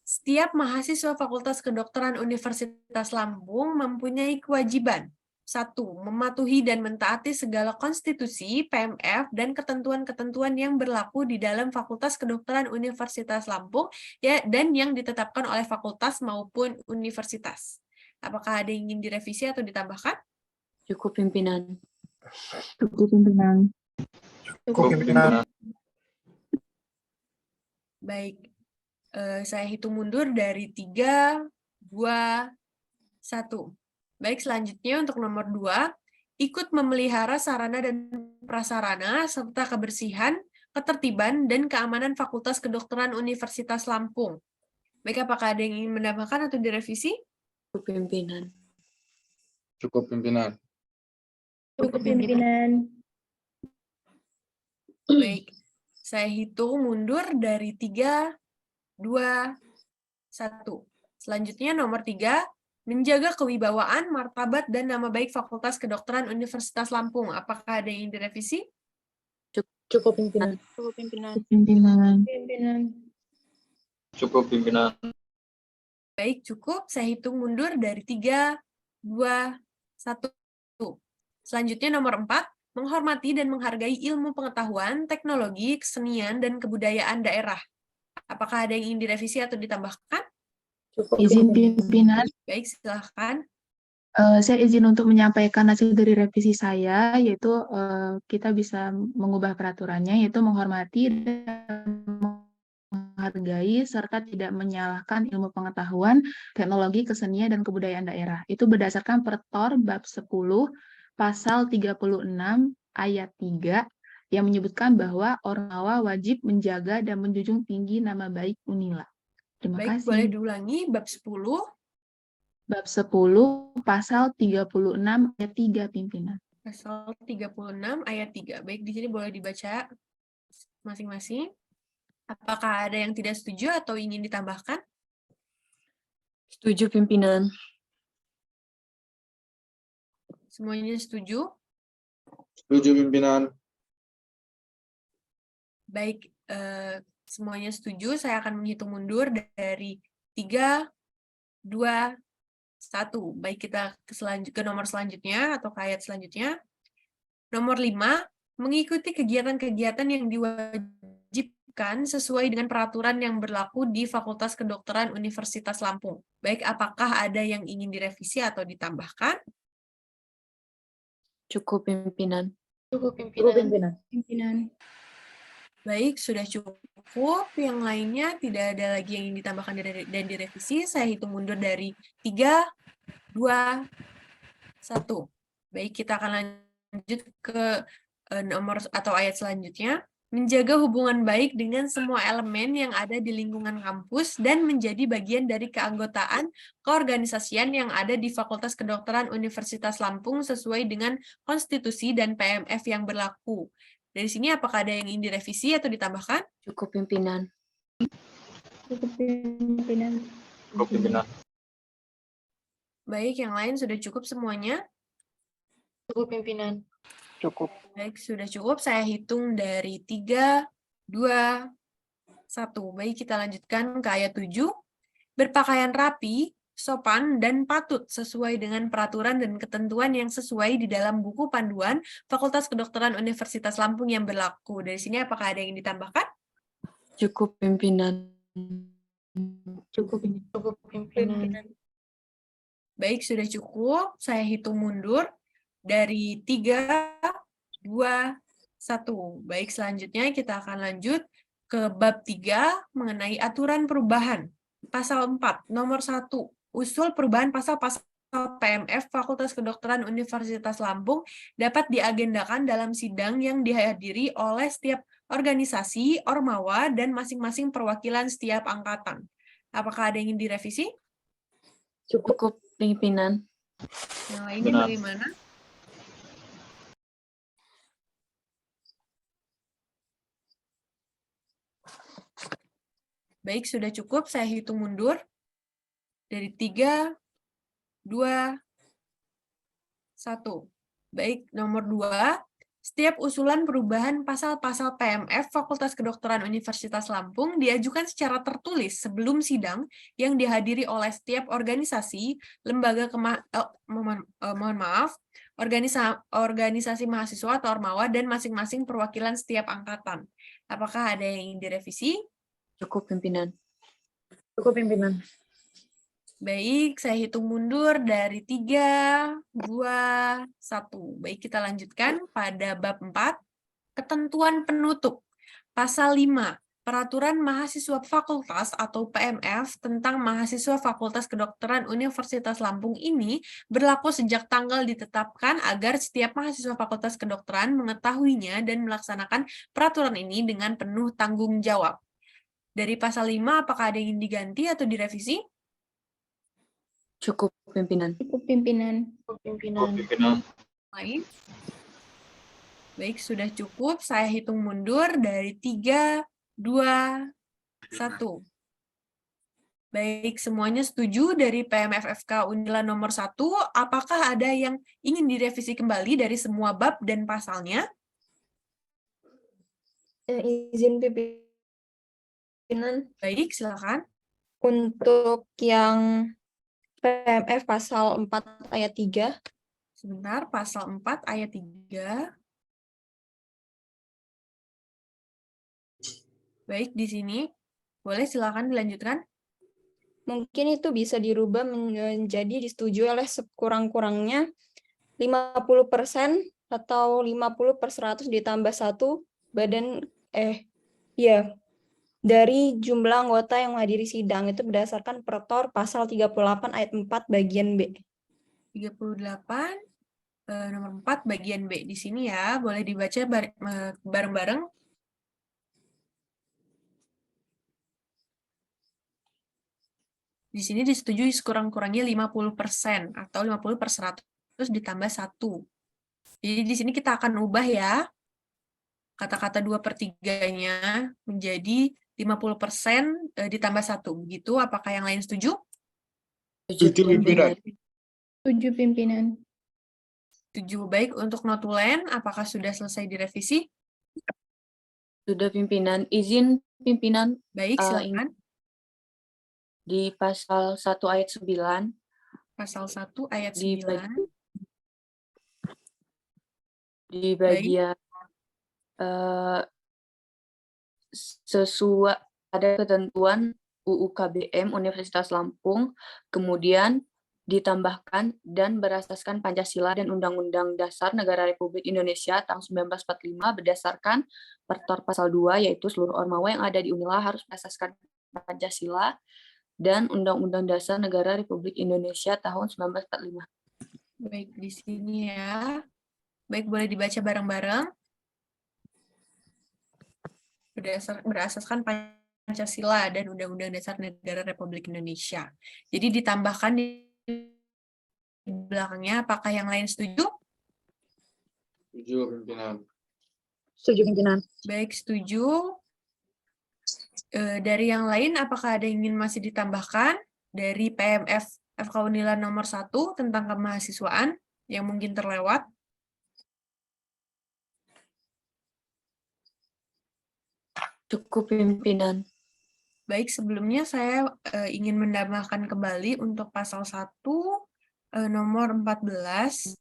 Setiap mahasiswa Fakultas Kedokteran Universitas Lampung mempunyai kewajiban 1. Mematuhi dan mentaati segala konstitusi, PMF, dan ketentuan-ketentuan yang berlaku di dalam Fakultas Kedokteran Universitas Lampung dan yang ditetapkan oleh fakultas maupun universitas. Apakah ada yang ingin direvisi atau ditambahkan? Cukup pimpinan. Cukup pimpinan. Cukup pimpinan. Baik. Saya hitung mundur dari 3, 2, 1. Baik, selanjutnya untuk nomor 2, ikut memelihara sarana dan prasarana serta kebersihan, ketertiban, dan keamanan Fakultas Kedokteran Universitas Lampung. Baik, apakah ada yang ingin menambahkan atau direvisi? Cukup pimpinan. Cukup pimpinan. Cukup pimpinan. Baik, saya hitung mundur dari 3, 2, 1. Selanjutnya nomor 3, menjaga kewibawaan, martabat, dan nama baik Fakultas Kedokteran Universitas Lampung. Apakah ada yang ingin direvisi? Cukup pimpinan. Cukup pimpinan. Pimpinan. Pimpinan. Cukup pimpinan. Baik, cukup. Saya hitung mundur dari 3, 2, 1. Selanjutnya nomor 4, menghormati dan menghargai ilmu pengetahuan, teknologi, kesenian, dan kebudayaan daerah. Apakah ada yang ingin direvisi atau ditambahkan? Cukup Izin pimpinan, Baik, silahkan. saya izin untuk menyampaikan hasil dari revisi saya, yaitu kita bisa mengubah peraturannya, yaitu menghormati dan menghargai serta tidak menyalahkan ilmu pengetahuan, teknologi, kesenian, dan kebudayaan daerah. Itu berdasarkan Pertor bab 10 pasal 36 ayat 3 yang menyebutkan bahwa ormawa wajib menjaga dan menjunjung tinggi nama baik Unila. Terima Baik, kasih. boleh diulangi bab 10. Bab 10 pasal 36 ayat 3 pimpinan. Pasal 36 ayat 3. Baik, di sini boleh dibaca masing-masing. Apakah ada yang tidak setuju atau ingin ditambahkan? Setuju pimpinan. Semuanya setuju? Setuju pimpinan. Baik, semuanya setuju. Saya akan menghitung mundur dari 3, 2, 1. Baik, kita ke nomor selanjutnya atau ke ayat selanjutnya. Nomor 5, mengikuti kegiatan-kegiatan yang diwajibkan sesuai dengan peraturan yang berlaku di Fakultas Kedokteran Universitas Lampung. Baik, apakah ada yang ingin direvisi atau ditambahkan? Cukup pimpinan. Cukup Cukup pimpinan. Pimpinan. Baik, sudah cukup. Yang lainnya tidak ada lagi yang ingin ditambahkan dan direvisi. Saya hitung mundur dari 3, 2, 1. Baik, kita akan lanjut ke nomor atau ayat selanjutnya. Menjaga hubungan baik dengan semua elemen yang ada di lingkungan kampus dan menjadi bagian dari keanggotaan keorganisasian yang ada di Fakultas Kedokteran Universitas Lampung sesuai dengan konstitusi dan PMF yang berlaku. Dari sini apakah ada yang ingin direvisi atau ditambahkan? Cukup pimpinan. Cukup pimpinan. Cukup pimpinan. Baik, yang lain sudah cukup semuanya? Cukup pimpinan. Cukup. Baik, sudah cukup. Saya hitung dari 3, 2, 1. Baik, kita lanjutkan ke ayat 7. Berpakaian rapi, sopan, dan patut sesuai dengan peraturan dan ketentuan yang sesuai di dalam buku panduan Fakultas Kedokteran Universitas Lampung yang berlaku. Dari sini apakah ada yang ditambahkan? Cukup pimpinan. Cukup pimpinan. Baik, sudah cukup. Saya hitung mundur dari 3, 2, 1. Baik, selanjutnya kita akan lanjut ke bab 3 mengenai aturan perubahan. Pasal 4, nomor 1. Usul perubahan pasal-pasal PMF Fakultas Kedokteran Universitas Lampung dapat diagendakan dalam sidang yang dihadiri oleh setiap organisasi, ormawa, dan masing-masing perwakilan setiap angkatan. Apakah ada yang ingin direvisi? Cukup pimpinan. Yang lainnya Benar. bagaimana? Baik, sudah cukup. Saya hitung mundur. Dari 3, 2, 1. Baik, nomor 2. Setiap usulan perubahan pasal-pasal PMF Fakultas Kedokteran Universitas Lampung diajukan secara tertulis sebelum sidang yang dihadiri oleh setiap organisasi, lembaga organisasi mahasiswa atau ormawa, dan masing-masing perwakilan setiap angkatan. Apakah ada yang ingin direvisi? Cukup pimpinan. Cukup pimpinan. Baik, saya hitung mundur dari 3, 2, 1. Baik, kita lanjutkan pada bab 4, ketentuan penutup. Pasal 5, Peraturan Mahasiswa Fakultas atau PMF tentang mahasiswa Fakultas Kedokteran Universitas Lampung ini berlaku sejak tanggal ditetapkan agar setiap mahasiswa Fakultas Kedokteran mengetahuinya dan melaksanakan peraturan ini dengan penuh tanggung jawab. Dari pasal 5, apakah ada yang ingin diganti atau direvisi? Cukup pimpinan. Cukup pimpinan. Cukup Cukup pimpinan. pimpinan. Lain? Baik, sudah cukup. Saya hitung mundur dari 3, 2, 1. Baik, semuanya setuju dari PMFFK Unila nomor 1. Apakah ada yang ingin direvisi kembali dari semua bab dan pasalnya? Izin pimpinan Baik, silakan. untuk yang PMF pasal 4 ayat 3. Sebentar, pasal 4 ayat 3. Baik, di sini. Boleh silakan dilanjutkan. Mungkin itu bisa dirubah menjadi disetujui oleh sekurang-kurangnya 50% atau 50/100 ditambah 1 badan dari jumlah anggota yang menghadiri sidang itu berdasarkan Pertor pasal 38 ayat 4 bagian B. 38 nomor 4 bagian B di sini ya. Boleh dibaca bareng-bareng. Di sini disetujui sekurang-kurangnya 50% atau 50/100 ditambah 1. Jadi di sini kita akan ubah ya kata-kata 2/3-nya menjadi 50% ditambah 1. Begitu, apakah yang lain setuju? Setuju, pimpinan. Setuju pimpinan. Setuju. Baik, untuk notulen, apakah sudah selesai direvisi? Sudah pimpinan. Izin pimpinan. Baik, silakan. Di pasal 1 ayat 9. Pasal 1 ayat Di 9. Di bagian sesuai ada ketentuan UU KBM Universitas Lampung, kemudian ditambahkan dan berasaskan Pancasila dan Undang-Undang Dasar Negara Republik Indonesia tahun 1945 berdasarkan Pertor pasal 2, yaitu seluruh ormawa yang ada di Unila harus berasaskan Pancasila dan Undang-Undang Dasar Negara Republik Indonesia tahun 1945. Baik, di sini ya. Baik, boleh dibaca bareng-bareng. Berasaskan Pancasila dan Undang-Undang Dasar Negara Republik Indonesia. Jadi ditambahkan di belakangnya, apakah yang lain setuju? Setuju, pimpinan. Setuju, pimpinan. Baik, setuju. Dari yang lain, apakah ada yang ingin masih ditambahkan dari PMF FK Unila nomor 1 tentang kemahasiswaan yang mungkin terlewat? Cukup pimpinan. Baik, sebelumnya saya ingin menambahkan kembali untuk pasal 1 nomor 14.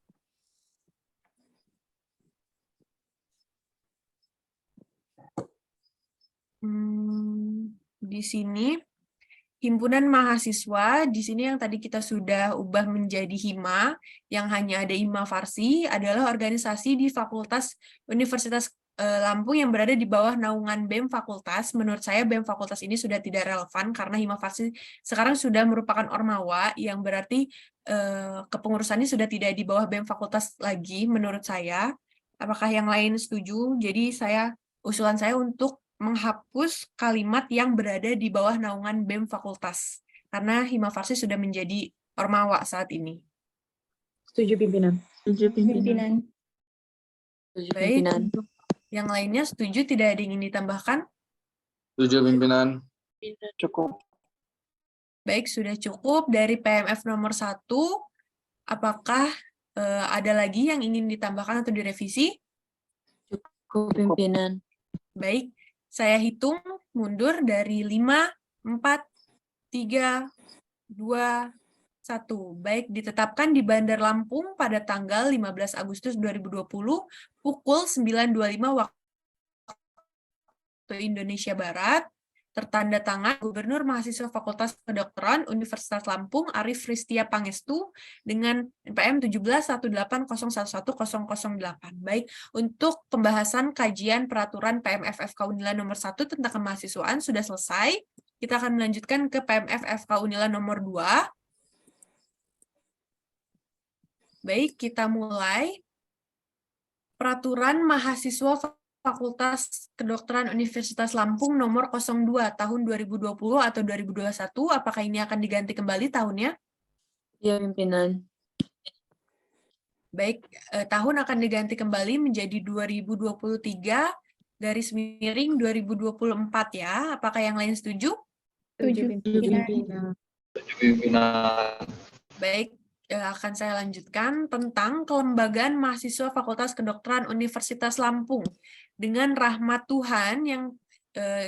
Di sini himpunan mahasiswa di sini yang tadi kita sudah ubah menjadi HIMA, yang hanya ada HIMA Farsi, adalah organisasi di Fakultas Universitas Lampung yang berada di bawah naungan BEM Fakultas. Menurut saya BEM Fakultas ini sudah tidak relevan karena HIMA Farsi sekarang sudah merupakan ormawa, yang berarti kepengurusannya sudah tidak di bawah BEM Fakultas lagi menurut saya. Apakah yang lain setuju? Jadi usulan saya untuk menghapus kalimat yang berada di bawah naungan BEM Fakultas, karena HIMA Farsi sudah menjadi ormawa saat ini. Setuju pimpinan. Setuju pimpinan. Setuju Baik, pimpinan. untuk yang lainnya setuju, tidak ada yang ingin ditambahkan? Setuju pimpinan. Cukup. Baik, sudah cukup dari PMF nomor 1. Apakah ada lagi yang ingin ditambahkan atau direvisi? Cukup pimpinan. Baik, saya hitung mundur dari 5, 4, 3, 2, 1. Baik, ditetapkan di Bandar Lampung pada tanggal 15 Agustus 2020 pukul 9.25 waktu Indonesia Barat, tertanda tangan Gubernur Mahasiswa Fakultas Kedokteran Universitas Lampung Arif Ristia Pangestu dengan NPM 1718011008. Baik, untuk pembahasan kajian peraturan PMF FK Unila nomor 1 tentang kemahasiswaan sudah selesai. Kita akan melanjutkan ke PMF FK Unila nomor 2. Baik, kita mulai. Peraturan Mahasiswa Fakultas Kedokteran Universitas Lampung nomor 02 tahun 2020 atau 2021, apakah ini akan diganti kembali tahunnya? Iya, pimpinan. Baik, tahun akan diganti kembali menjadi 2023/2024 ya. Apakah yang lain setuju? Setuju pimpinan. Setuju pimpinan. Baik, akan saya lanjutkan tentang kelembagaan mahasiswa Fakultas Kedokteran Universitas Lampung. Dengan rahmat Tuhan yang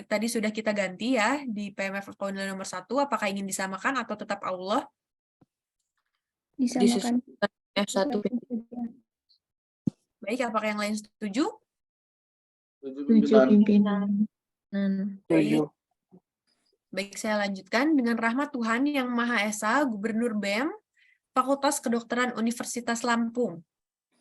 tadi sudah kita ganti ya di PMF FK Unila nomor 1, apakah ingin disamakan atau tetap Allah? Disamakan. F1. Baik, apakah yang lain setuju? Setuju pimpinan. Baik. Baik, saya lanjutkan. Dengan rahmat Tuhan yang Maha Esa, Gubernur BEM Fakultas Kedokteran Universitas Lampung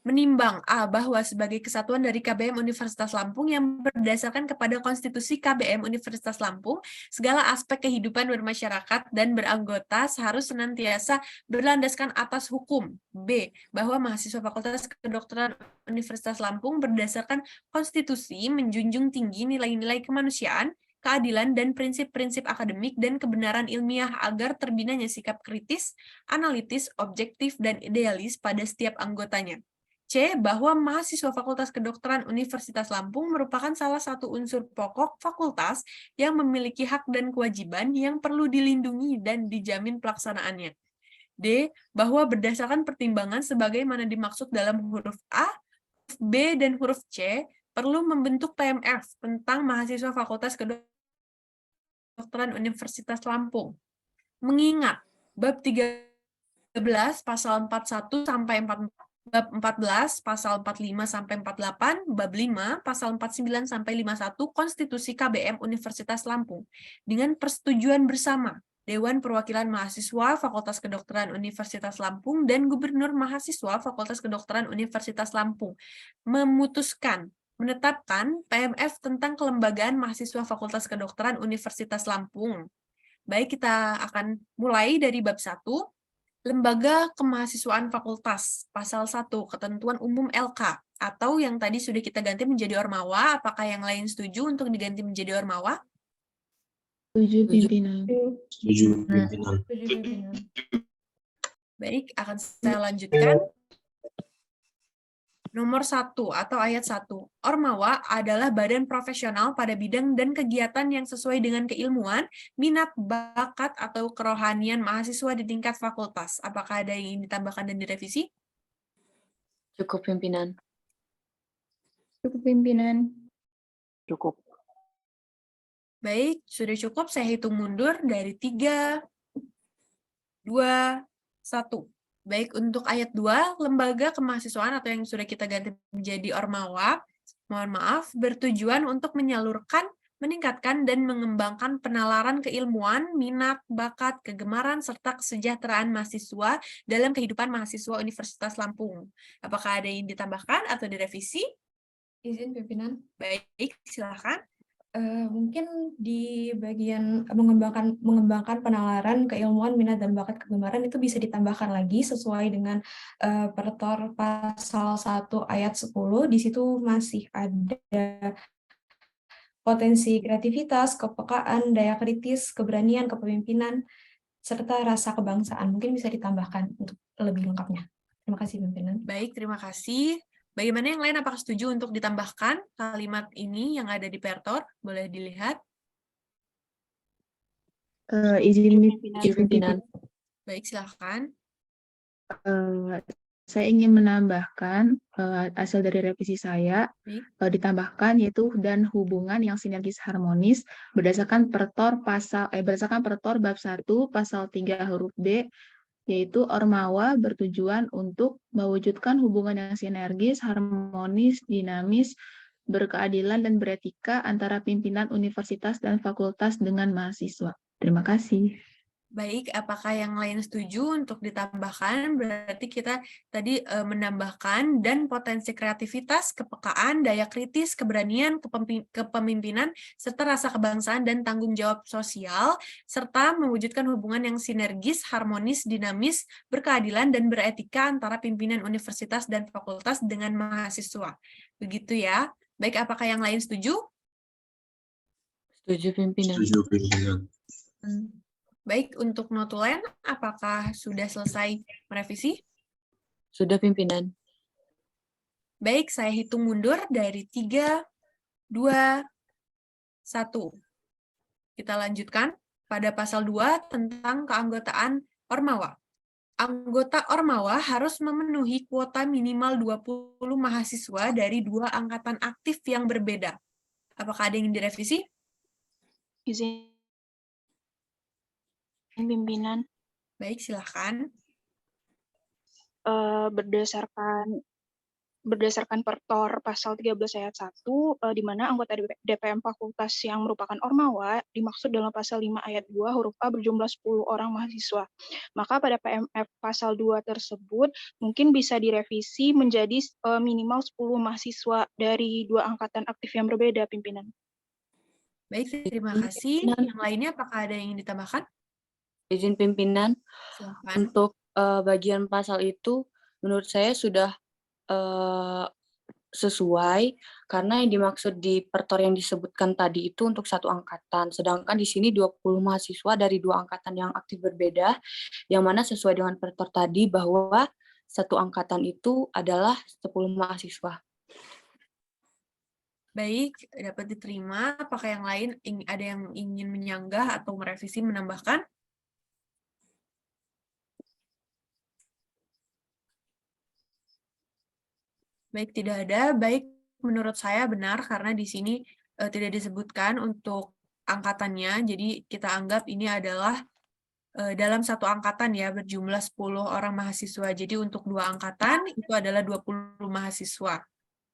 menimbang bahwa sebagai kesatuan dari KBM Universitas Lampung yang berdasarkan kepada konstitusi KBM Universitas Lampung, segala aspek kehidupan bermasyarakat dan beranggota seharus senantiasa berlandaskan atas hukum. B. Bahwa mahasiswa Fakultas Kedokteran Universitas Lampung berdasarkan konstitusi menjunjung tinggi nilai-nilai kemanusiaan, keadilan, dan prinsip-prinsip akademik dan kebenaran ilmiah agar terbinanya sikap kritis, analitis, objektif, dan idealis pada setiap anggotanya. C. Bahwa mahasiswa Fakultas Kedokteran Universitas Lampung merupakan salah satu unsur pokok fakultas yang memiliki hak dan kewajiban yang perlu dilindungi dan dijamin pelaksanaannya. D. Bahwa berdasarkan pertimbangan sebagaimana dimaksud dalam huruf A, huruf B, dan huruf C, perlu membentuk PMF tentang mahasiswa Fakultas Kedokteran Universitas Lampung. Mengingat bab 13 pasal 41 sampai 44, bab 14 pasal 45 sampai 48, bab 5 pasal 49 sampai 51 Konstitusi KBM Universitas Lampung dengan persetujuan bersama Dewan Perwakilan Mahasiswa Fakultas Kedokteran Universitas Lampung dan Gubernur Mahasiswa Fakultas Kedokteran Universitas Lampung memutuskan menetapkan PMF tentang kelembagaan mahasiswa Fakultas Kedokteran Universitas Lampung. Baik, kita akan mulai dari bab 1. Lembaga Kemahasiswaan Fakultas, Pasal 1, Ketentuan Umum LK, atau yang tadi sudah kita ganti menjadi Ormawa. Apakah yang lain setuju untuk diganti menjadi Ormawa? Setuju pimpinan. Setuju pimpinan. Baik, akan saya lanjutkan. Nomor 1 atau ayat 1. Ormawa adalah badan profesional pada bidang dan kegiatan yang sesuai dengan keilmuan, minat, bakat, atau kerohanian mahasiswa di tingkat fakultas. Apakah ada yang ingin ditambahkan dan direvisi? Cukup pimpinan. Cukup pimpinan. Cukup. Baik, sudah cukup. Saya hitung mundur dari 3, 2, 1. Baik, untuk ayat 2, lembaga kemahasiswaan atau yang sudah kita ganti menjadi Ormawa, mohon maaf, bertujuan untuk menyalurkan, meningkatkan, dan mengembangkan penalaran keilmuan, minat, bakat, kegemaran, serta kesejahteraan mahasiswa dalam kehidupan mahasiswa Universitas Lampung. Apakah ada yang ditambahkan atau direvisi? Izin pimpinan. Baik, silakan. Mungkin di bagian mengembangkan penalaran keilmuan, minat, dan bakat kegemaran itu bisa ditambahkan lagi sesuai dengan Pertor pasal 1 ayat 10. Di situ masih ada potensi kreativitas, kepekaan, daya kritis, keberanian, kepemimpinan, serta rasa kebangsaan. Mungkin bisa ditambahkan untuk lebih lengkapnya. Terima kasih, pimpinan. Baik, terima kasih. Bagaimana yang lain, apakah setuju untuk ditambahkan kalimat ini yang ada di Pertor? Boleh dilihat. Izin Pimpinan. Baik, silakan. Saya ingin menambahkan hasil dari revisi saya, ditambahkan yaitu dan hubungan yang sinergis harmonis berdasarkan Pertor bab 1 pasal 3 huruf B, yaitu Ormawa bertujuan untuk mewujudkan hubungan yang sinergis, harmonis, dinamis, berkeadilan, dan beretika antara pimpinan universitas dan fakultas dengan mahasiswa. Terima kasih. Baik, apakah yang lain setuju untuk ditambahkan? Berarti kita tadi menambahkan dan potensi kreativitas, kepekaan, daya kritis, keberanian, kepemimpinan, serta rasa kebangsaan dan tanggung jawab sosial, serta mewujudkan hubungan yang sinergis, harmonis, dinamis, berkeadilan, dan beretika antara pimpinan universitas dan fakultas dengan mahasiswa. Begitu ya. Baik, apakah yang lain setuju? Setuju pimpinan. Setuju pimpinan. Baik, untuk notulen, apakah sudah selesai merevisi? Sudah pimpinan. Baik, saya hitung mundur dari 3, 2, 1. Kita lanjutkan pada pasal 2 tentang keanggotaan Ormawa. Anggota Ormawa harus memenuhi kuota minimal 20 mahasiswa dari 2 angkatan aktif yang berbeda. Apakah ada yang direvisi? Izin pimpinan. Baik, silakan. Berdasarkan Pertor pasal 13 ayat 1, di mana anggota DPM fakultas yang merupakan Ormawa dimaksud dalam pasal 5 ayat 2 huruf A berjumlah 10 orang mahasiswa. Maka pada PMF pasal 2 tersebut mungkin bisa direvisi menjadi minimal 10 mahasiswa dari 2 angkatan aktif yang berbeda, pimpinan. Baik, terima kasih. Yang lainnya apakah ada yang ingin ditambahkan? Izin pimpinan, Silakan. untuk bagian pasal itu menurut saya sudah sesuai karena yang dimaksud di Pertor yang disebutkan tadi itu untuk 1 angkatan, sedangkan di sini 20 mahasiswa dari 2 angkatan yang aktif berbeda, yang mana sesuai dengan Pertor tadi bahwa 1 angkatan itu adalah 10 mahasiswa. Baik, dapat diterima. Apakah yang lain ada yang ingin menyanggah atau merevisi, menambahkan? Baik, tidak ada. Baik, menurut saya benar karena di sini tidak disebutkan untuk angkatannya. Jadi kita anggap ini adalah dalam 1 angkatan ya, berjumlah 10 orang mahasiswa. Jadi untuk 2 angkatan itu adalah 20 mahasiswa.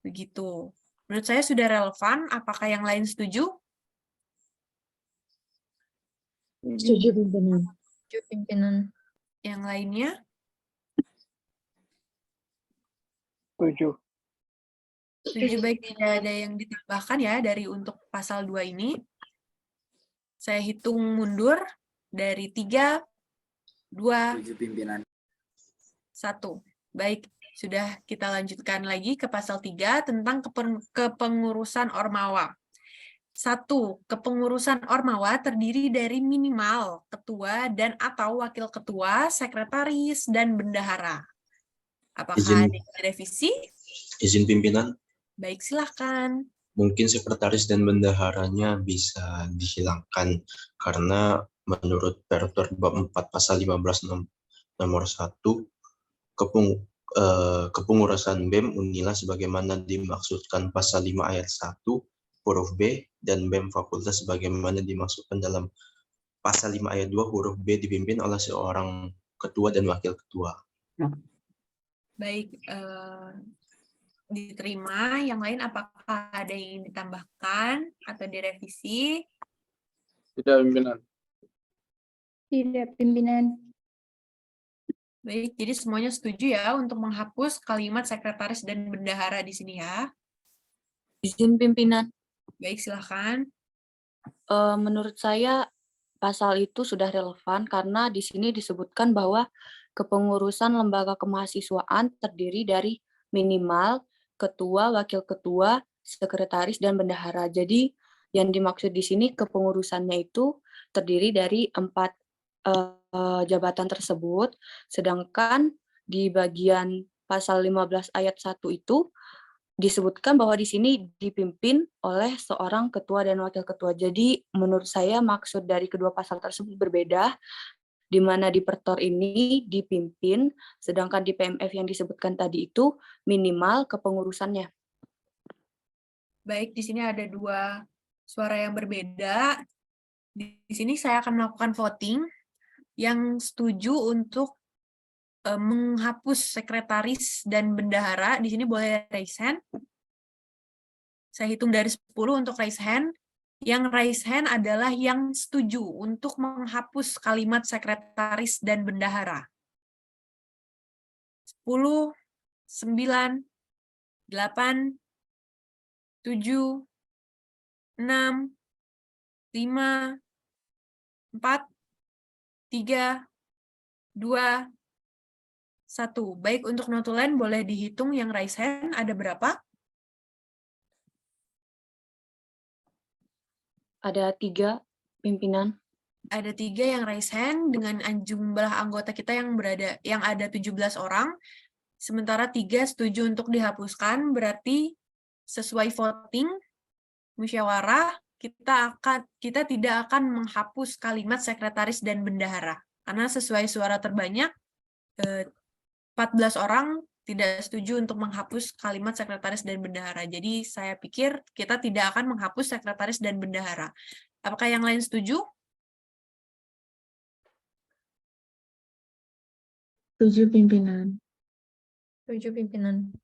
Begitu. Menurut saya sudah relevan. Apakah yang lain setuju? Setuju, pimpinan. Setuju, pimpinan. Yang lainnya? Setuju. Setuju, baik, tidak ada yang ditambahkan ya dari untuk pasal 2 ini. Saya hitung mundur dari 3, 2, 1. Baik, sudah kita lanjutkan lagi ke pasal 3 tentang kepengurusan Ormawa. 1. Kepengurusan Ormawa terdiri dari minimal ketua dan atau wakil ketua, sekretaris, dan bendahara. Apakah ada yang direvisi? Izin pimpinan, Baik, silahkan. mungkin sekretaris dan bendaharanya bisa dihilangkan karena menurut Pertur bab 4 pasal 15 nomor 1 kepengurusan BEM Unila sebagaimana dimaksudkan pasal 5 ayat 1 huruf B dan BEM Fakultas sebagaimana dimaksudkan dalam pasal 5 ayat 2 huruf B dipimpin oleh seorang ketua dan wakil ketua. Baik, diterima. Yang lain apakah ada yang ingin ditambahkan atau direvisi? Tidak, pimpinan. Tidak, pimpinan. Baik, jadi semuanya setuju ya untuk menghapus kalimat sekretaris dan bendahara di sini ya. Izin pimpinan. Baik, silahkan. Menurut saya pasal itu sudah relevan karena di sini disebutkan bahwa kepengurusan lembaga kemahasiswaan terdiri dari minimal ketua, wakil ketua, sekretaris, dan bendahara. Jadi yang dimaksud di sini kepengurusannya itu terdiri dari 4 jabatan tersebut, sedangkan di bagian pasal 15 ayat 1 itu disebutkan bahwa di sini dipimpin oleh seorang ketua dan wakil ketua. Jadi menurut saya maksud dari kedua pasal tersebut berbeda, di mana di Pertor ini dipimpin, sedangkan di PMF yang disebutkan tadi itu minimal kepengurusannya. Baik, di sini ada 2 suara yang berbeda. Di sini saya akan melakukan voting. Yang setuju untuk menghapus sekretaris dan bendahara, di sini boleh raise hand. Saya hitung dari 10 untuk raise hand. Yang raise hand adalah yang setuju untuk menghapus kalimat sekretaris dan bendahara. 10, 9, 8, 7, 6, 5, 4, 3, 2, 1. Baik, untuk notulen boleh dihitung yang raise hand ada berapa? Ada 3 pimpinan. Ada 3 yang raise hand dengan jumlah anggota kita yang ada 17 orang. Sementara 3 setuju untuk dihapuskan, berarti sesuai voting musyawarah kita tidak akan menghapus kalimat sekretaris dan bendahara karena sesuai suara terbanyak 14 orang tidak setuju untuk menghapus kalimat sekretaris dan bendahara. Jadi saya pikir kita tidak akan menghapus sekretaris dan bendahara. Apakah yang lain setuju? Setuju pimpinan. Setuju, pimpinan.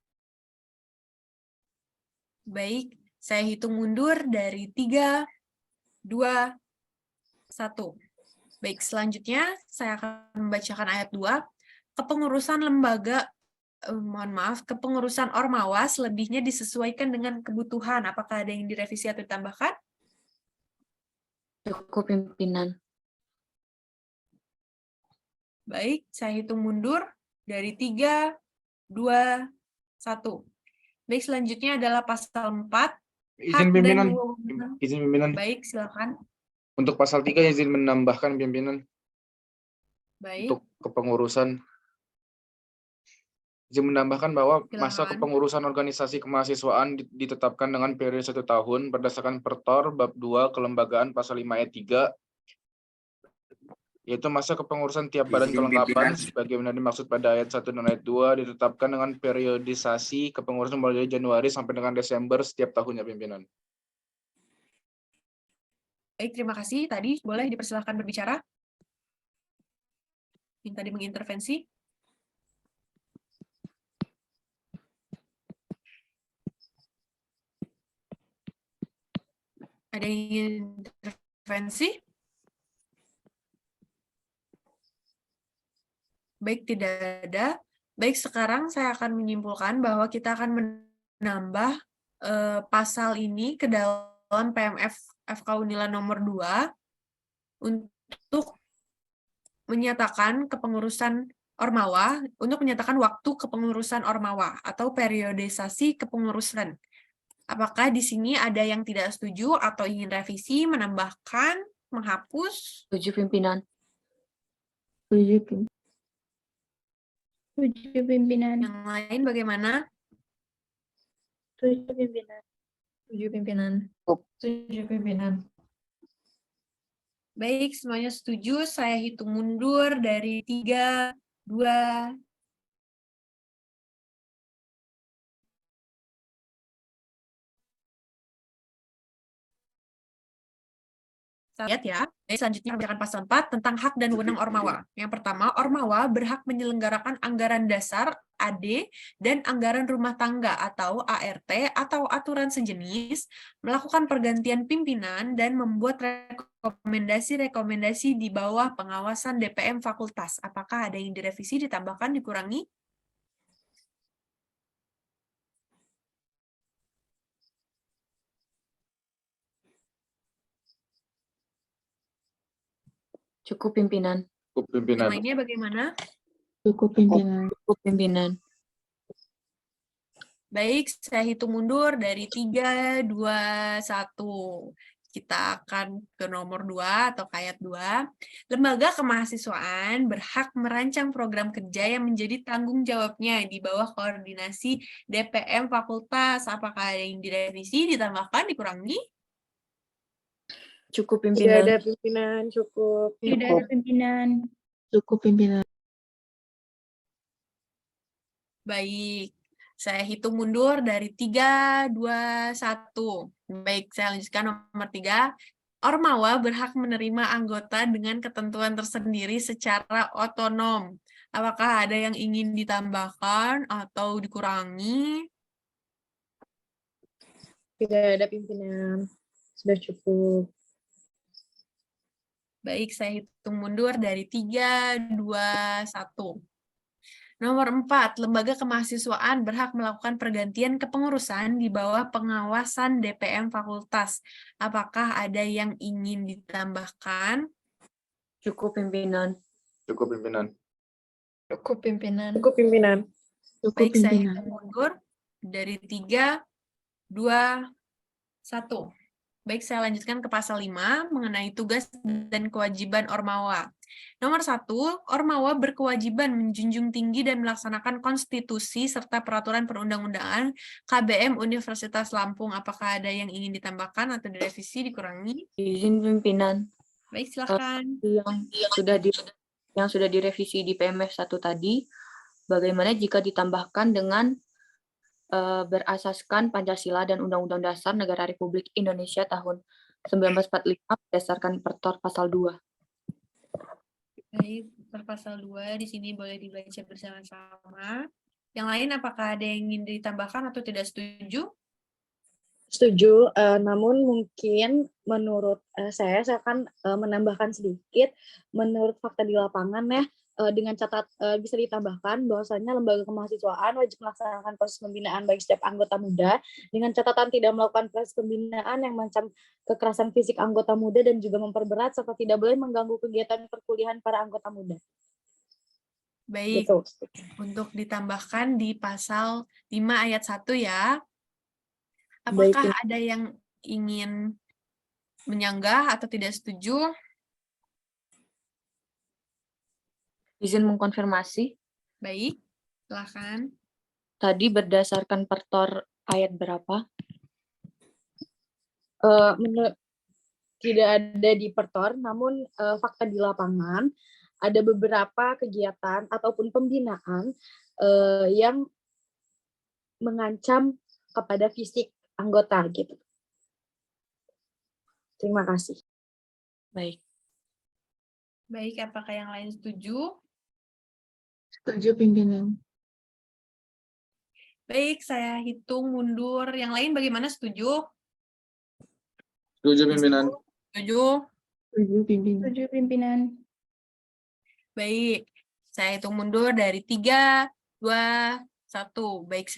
Baik, saya hitung mundur dari 3, 2, 1. Baik, selanjutnya saya akan membacakan ayat 2. Kepengurusan lembaga, kepengurusan Ormawa selebihnya disesuaikan dengan kebutuhan. Apakah ada yang direvisi atau ditambahkan? Cukup pimpinan. Baik, saya hitung mundur dari 3, 2, 1. Baik, selanjutnya adalah pasal 4. Izin pimpinan. Izin pimpinan. Baik, silakan. Untuk pasal 3 izin menambahkan pimpinan. Baik. Untuk kepengurusan. Izin menambahkan bahwa masa Silakan. kepengurusan organisasi kemahasiswaan ditetapkan dengan periode 1 tahun berdasarkan Pertor bab 2 kelembagaan pasal 5 ayat 3, yaitu masa kepengurusan tiap badan kelengkapan sebagaimana dimaksud pada ayat 1 dan ayat 2 ditetapkan dengan periodisasi kepengurusan mulai dari Januari sampai dengan Desember setiap tahunnya, pimpinan. Baik, terima kasih. Tadi boleh dipersilakan berbicara. Yang tadi mengintervensi. Ada yang intervensi? Baik, tidak ada. Baik, sekarang saya akan menyimpulkan bahwa kita akan menambah pasal ini ke dalam PMF FK Unila nomor 2 untuk menyatakan kepengurusan Ormawa, untuk menyatakan waktu kepengurusan Ormawa atau periodisasi kepengurusan. Apakah di sini ada yang tidak setuju atau ingin revisi, menambahkan, menghapus? Setuju pimpinan. Setuju. Setuju, pimpinan. Yang lain bagaimana? Setuju pimpinan. Setuju pimpinan. Setuju pimpinan. Baik, semuanya setuju. Saya hitung mundur dari 3, 2, lihat ya. Selanjutnya kebijakan pasal 4 tentang hak dan wewenang Ormawa. Yang pertama, Ormawa berhak menyelenggarakan anggaran dasar AD dan anggaran rumah tangga atau ART atau aturan sejenis, melakukan pergantian pimpinan dan membuat rekomendasi-rekomendasi di bawah pengawasan DPM fakultas. Apakah ada yang direvisi, ditambahkan, dikurangi? Cukup pimpinan. Cukup Yang pimpinan. lainnya bagaimana? Cukup pimpinan. Cukup pimpinan. Baik, saya hitung mundur dari 3, 2, 1. Kita akan ke nomor 2 atau ayat 2. Lembaga kemahasiswaan berhak merancang program kerja yang menjadi tanggung jawabnya di bawah koordinasi DPM fakultas. Apakah ada yang direvisi, ditambahkan, dikurangi? Cukup Tidak pimpinan. ada pimpinan, cukup. Tidak ada pimpinan. Cukup pimpinan. Baik, saya hitung mundur dari 3, 2, 1. Baik, saya lanjutkan nomor 3. Ormawa berhak menerima anggota dengan ketentuan tersendiri secara otonom. Apakah ada yang ingin ditambahkan atau dikurangi? Tidak ada pimpinan. Sudah cukup. Baik, saya hitung mundur dari 3, 2, 1. Nomor 4, lembaga kemahasiswaan berhak melakukan pergantian kepengurusan di bawah pengawasan DPM fakultas. Apakah ada yang ingin ditambahkan? Cukup pimpinan. Cukup pimpinan. Cukup pimpinan. Cukup pimpinan. Cukup Baik, saya pimpinan. hitung mundur dari 3, 2, 1. Baik, saya lanjutkan ke pasal 5 mengenai tugas dan kewajiban Ormawa. Nomor 1, Ormawa berkewajiban menjunjung tinggi dan melaksanakan konstitusi serta peraturan perundang-undangan KBM Universitas Lampung. Apakah ada yang ingin ditambahkan atau direvisi, dikurangi? Izin pimpinan. Baik, silakan. Yang sudah direvisi di PMF 1 tadi, bagaimana jika ditambahkan dengan berasaskan Pancasila dan Undang-Undang Dasar Negara Republik Indonesia tahun 1945 berdasarkan Pertor Pasal 2. Baik, pasal 2 di sini boleh dibaca bersama-sama. Yang lain apakah ada yang ingin ditambahkan atau tidak setuju? Setuju, namun mungkin menurut saya akan menambahkan sedikit. Menurut fakta di lapangan ya, dengan bisa ditambahkan bahwasanya lembaga kemahasiswaan wajib melaksanakan proses pembinaan bagi setiap anggota muda dengan catatan tidak melakukan proses pembinaan yang mengancam kekerasan fisik anggota muda dan juga memperberat serta tidak boleh mengganggu kegiatan perkuliahan para anggota muda. Baik, Gitu. untuk ditambahkan di pasal 5 ayat 1 ya. Apakah ada yang ingin menyanggah atau tidak setuju? Izin mengkonfirmasi. Baik, silakan. Tadi berdasarkan Pertor ayat berapa? Tidak ada di Pertor, namun fakta di lapangan ada beberapa kegiatan ataupun pembinaan yang mengancam kepada fisik anggota gitu. Terima kasih. Baik. Baik, apakah yang lain setuju? Setuju pimpinan. Baik, saya hitung mundur. Yang lain bagaimana, setuju? Setuju pimpinan. Setuju? Setuju pimpinan. Setuju pimpinan. Baik, saya hitung mundur dari 3, 2, 1. Baik,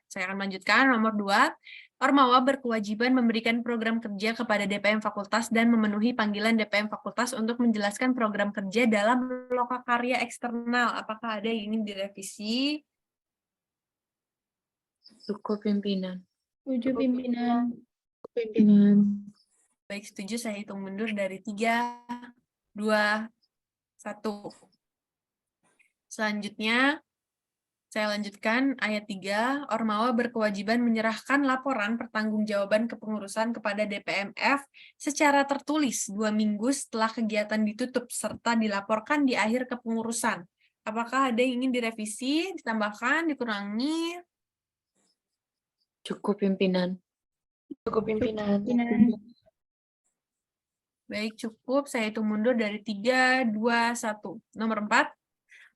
saya akan melanjutkan. Nomor 2, Ormawa berkewajiban memberikan program kerja kepada DPM Fakultas dan memenuhi panggilan DPM Fakultas untuk menjelaskan program kerja dalam lokakarya eksternal. Apakah ada yang ingin direvisi? Cukup pimpinan. Setuju pimpinan. Pimpinan. Baik, setuju. Saya hitung mundur dari 3, 2, 1. Selanjutnya, Saya lanjutkan ayat 3, Ormawa berkewajiban menyerahkan laporan pertanggungjawaban kepengurusan kepada DPMF secara tertulis 2 minggu setelah kegiatan ditutup serta dilaporkan di akhir kepengurusan. Apakah ada yang ingin direvisi, ditambahkan, dikurangi? Cukup pimpinan. Cukup pimpinan. Baik, cukup. Saya hitung mundur dari 3, 2, 1. Nomor 4.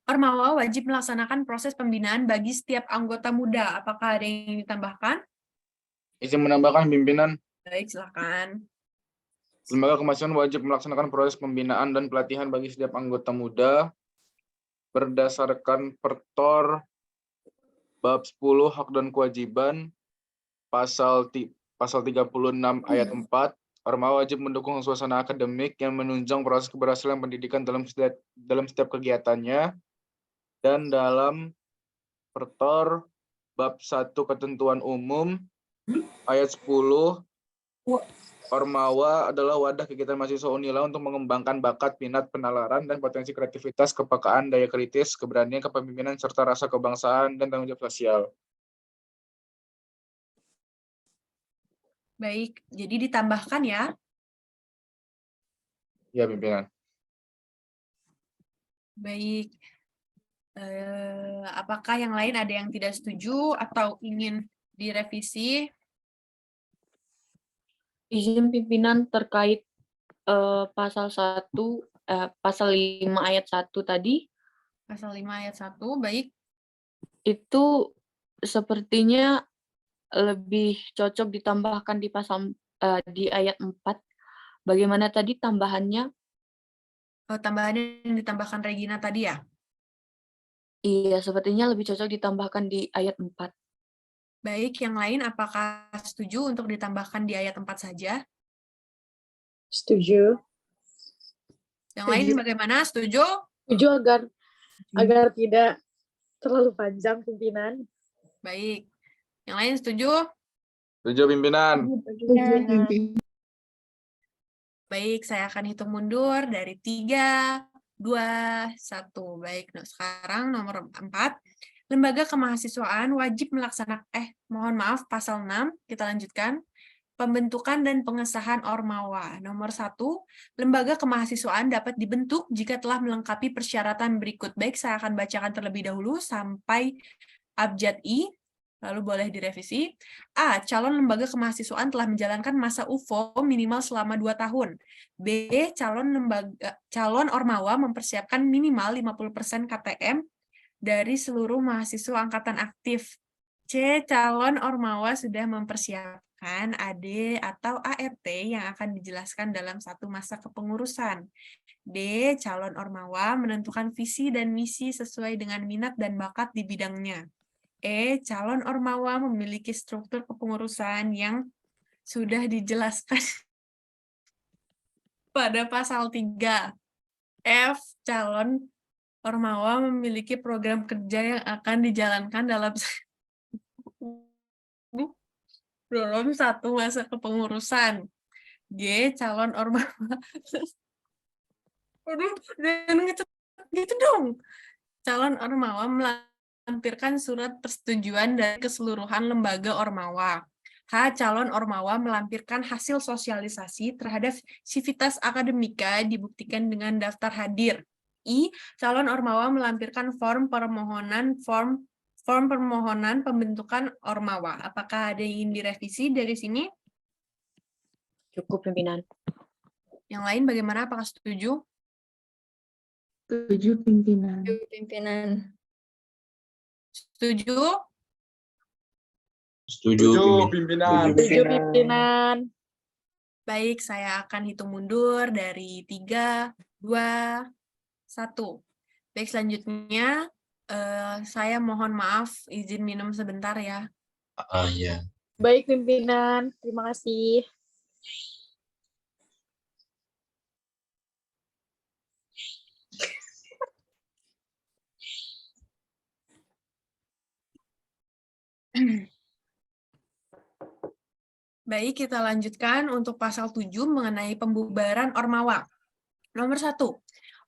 Ormawa wajib melaksanakan proses pembinaan bagi setiap anggota muda. Apakah ada yang ingin ditambahkan? Izin menambahkan pimpinan. Baik, silakan. Lembaga kemahasiswaan wajib melaksanakan proses pembinaan dan pelatihan bagi setiap anggota muda berdasarkan Pertor Bab 10 Hak dan Kewajiban pasal 36 ayat 4. Ormawa wajib mendukung suasana akademik yang menunjang proses keberhasilan pendidikan dalam setiap kegiatannya, dan dalam Pertor Bab 1 Ketentuan Umum ayat 10, Ormawa adalah wadah kegiatan mahasiswa Unila untuk mengembangkan bakat, minat, penalaran, dan potensi kreativitas, kepekaan, daya kritis, keberanian, kepemimpinan, serta rasa kebangsaan dan tanggung jawab sosial. Baik, jadi ditambahkan ya. Ya, pimpinan. Baik. Apakah yang lain ada yang tidak setuju atau ingin direvisi? Izin pimpinan terkait pasal 5 ayat 1 tadi. Pasal 5 ayat 1, baik. Itu sepertinya lebih cocok ditambahkan di ayat 4. Bagaimana tadi tambahannya? Tambahannya yang ditambahkan Regina tadi ya? Iya, sepertinya lebih cocok ditambahkan di ayat 4. Baik, yang lain apakah setuju untuk ditambahkan di ayat 4 saja? Setuju. Yang lain bagaimana? Setuju? Setuju agar tidak terlalu panjang, pimpinan. Baik. Yang lain setuju? Setuju, pimpinan. Baik, saya akan hitung mundur dari 3, 2, 1. Baik, nah, sekarang nomor 4. Lembaga kemahasiswaan wajib melaksanakan, pasal 6, kita lanjutkan. Pembentukan dan pengesahan Ormawa. Nomor 1, lembaga kemahasiswaan dapat dibentuk jika telah melengkapi persyaratan berikut. Baik, saya akan bacakan terlebih dahulu sampai abjad I, lalu boleh direvisi. A. Calon lembaga kemahasiswaan telah menjalankan masa UFO minimal selama 2 tahun. B. Calon Ormawa mempersiapkan minimal 50% KTM dari seluruh mahasiswa angkatan aktif. C. Calon Ormawa sudah mempersiapkan AD atau ART yang akan dijelaskan dalam satu masa kepengurusan. D. Calon Ormawa menentukan visi dan misi sesuai dengan minat dan bakat di bidangnya. E. Calon Ormawa memiliki struktur kepengurusan yang sudah dijelaskan pada pasal 3. F. Calon Ormawa memiliki program kerja yang akan dijalankan dalam satu masa kepengurusan. G. Calon Ormawa. Aduh, jangan gitu dong. Calon Ormawa melampirkan surat persetujuan dari keseluruhan lembaga Ormawa. H. Calon Ormawa melampirkan hasil sosialisasi terhadap sivitas akademika dibuktikan dengan daftar hadir. I. Calon Ormawa melampirkan form permohonan pembentukan Ormawa. Apakah ada yang ingin direvisi dari sini? Cukup, pimpinan. Yang lain bagaimana? Apakah setuju? Setuju, pimpinan. Setuju? Setuju, pimpinan. Setuju, pimpinan. Baik, saya akan hitung mundur dari 3, 2, 1. Baik, selanjutnya saya mohon maaf, izin minum sebentar ya. Ya. Baik, pimpinan. Terima kasih. Baik, kita lanjutkan untuk pasal 7 mengenai pembubaran Ormawa. Nomor 1.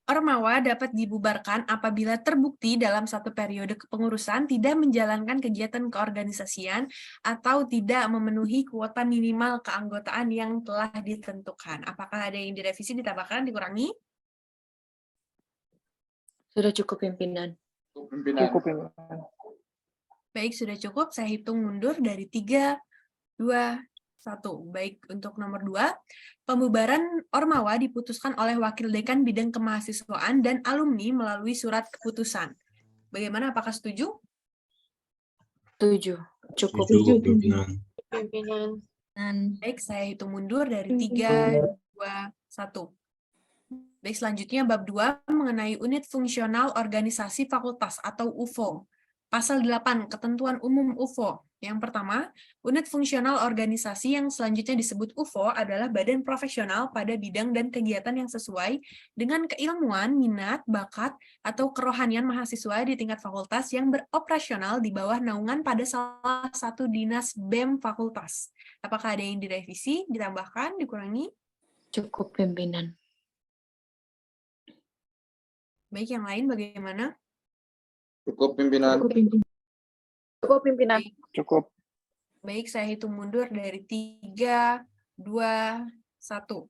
Ormawa dapat dibubarkan apabila terbukti dalam satu periode kepengurusan tidak menjalankan kegiatan keorganisasian atau tidak memenuhi kuota minimal keanggotaan yang telah ditentukan. Apakah ada yang direvisi, ditambahkan, dikurangi? Sudah cukup, pimpinan. Pimpinan. Cukup pimpinan. Baik, sudah cukup. Saya hitung mundur dari 3, 2, 1. Baik, untuk nomor 2, pembubaran Ormawa diputuskan oleh Wakil Dekan Bidang Kemahasiswaan dan Alumni melalui surat keputusan. Bagaimana, apakah setuju? Setuju. Cukup. Setuju, pimpinan. Pimpinan. Baik, saya hitung mundur dari 3, 2, 1. Baik, selanjutnya bab 2 mengenai unit fungsional organisasi fakultas atau UFO. Pasal 8, ketentuan umum UFO. Yang pertama, unit fungsional organisasi yang selanjutnya disebut UFO adalah badan profesional pada bidang dan kegiatan yang sesuai dengan keilmuan, minat, bakat, atau kerohanian mahasiswa di tingkat fakultas yang beroperasional di bawah naungan pada salah satu dinas BEM fakultas. Apakah ada yang direvisi, ditambahkan, dikurangi? Cukup, pimpinan. Baik, yang lain bagaimana? Cukup, pimpinan. Cukup pimpinan. Cukup. Baik, saya hitung mundur dari 3, 2, 1.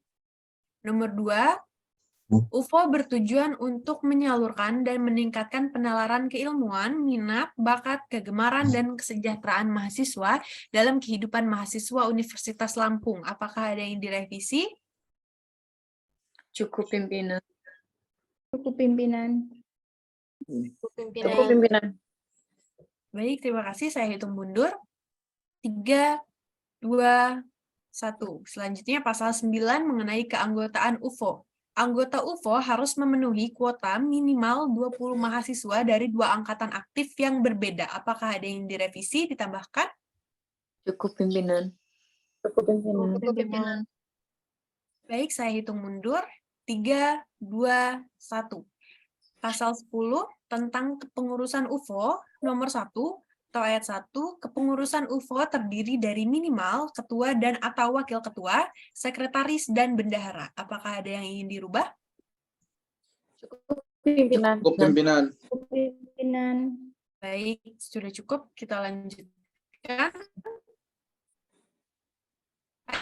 Nomor 2, UFO bertujuan untuk menyalurkan dan meningkatkan penalaran keilmuan, minat, bakat, kegemaran, dan kesejahteraan mahasiswa dalam kehidupan mahasiswa Universitas Lampung. Apakah ada yang direvisi? Cukup, pimpinan. Cukup, pimpinan. Cukup pimpinan. Baik, terima kasih. Saya hitung mundur. 3, 2, 1. Selanjutnya pasal 9 mengenai keanggotaan UFO. Anggota UFO harus memenuhi kuota minimal 20 mahasiswa dari 2 angkatan aktif yang berbeda. Apakah ada yang direvisi, ditambahkan? Cukup, pimpinan. Cukup pimpinan. Cukup pimpinan. Baik, saya hitung mundur. 3, 2, 1. Pasal 10 tentang kepengurusan UFO, nomor 1, atau ayat 1, kepengurusan UFO terdiri dari minimal ketua dan atau wakil ketua, sekretaris, dan bendahara. Apakah ada yang ingin dirubah? Cukup pimpinan. Cukup, pimpinan. Cukup, pimpinan. Baik, sudah cukup. Kita lanjutkan.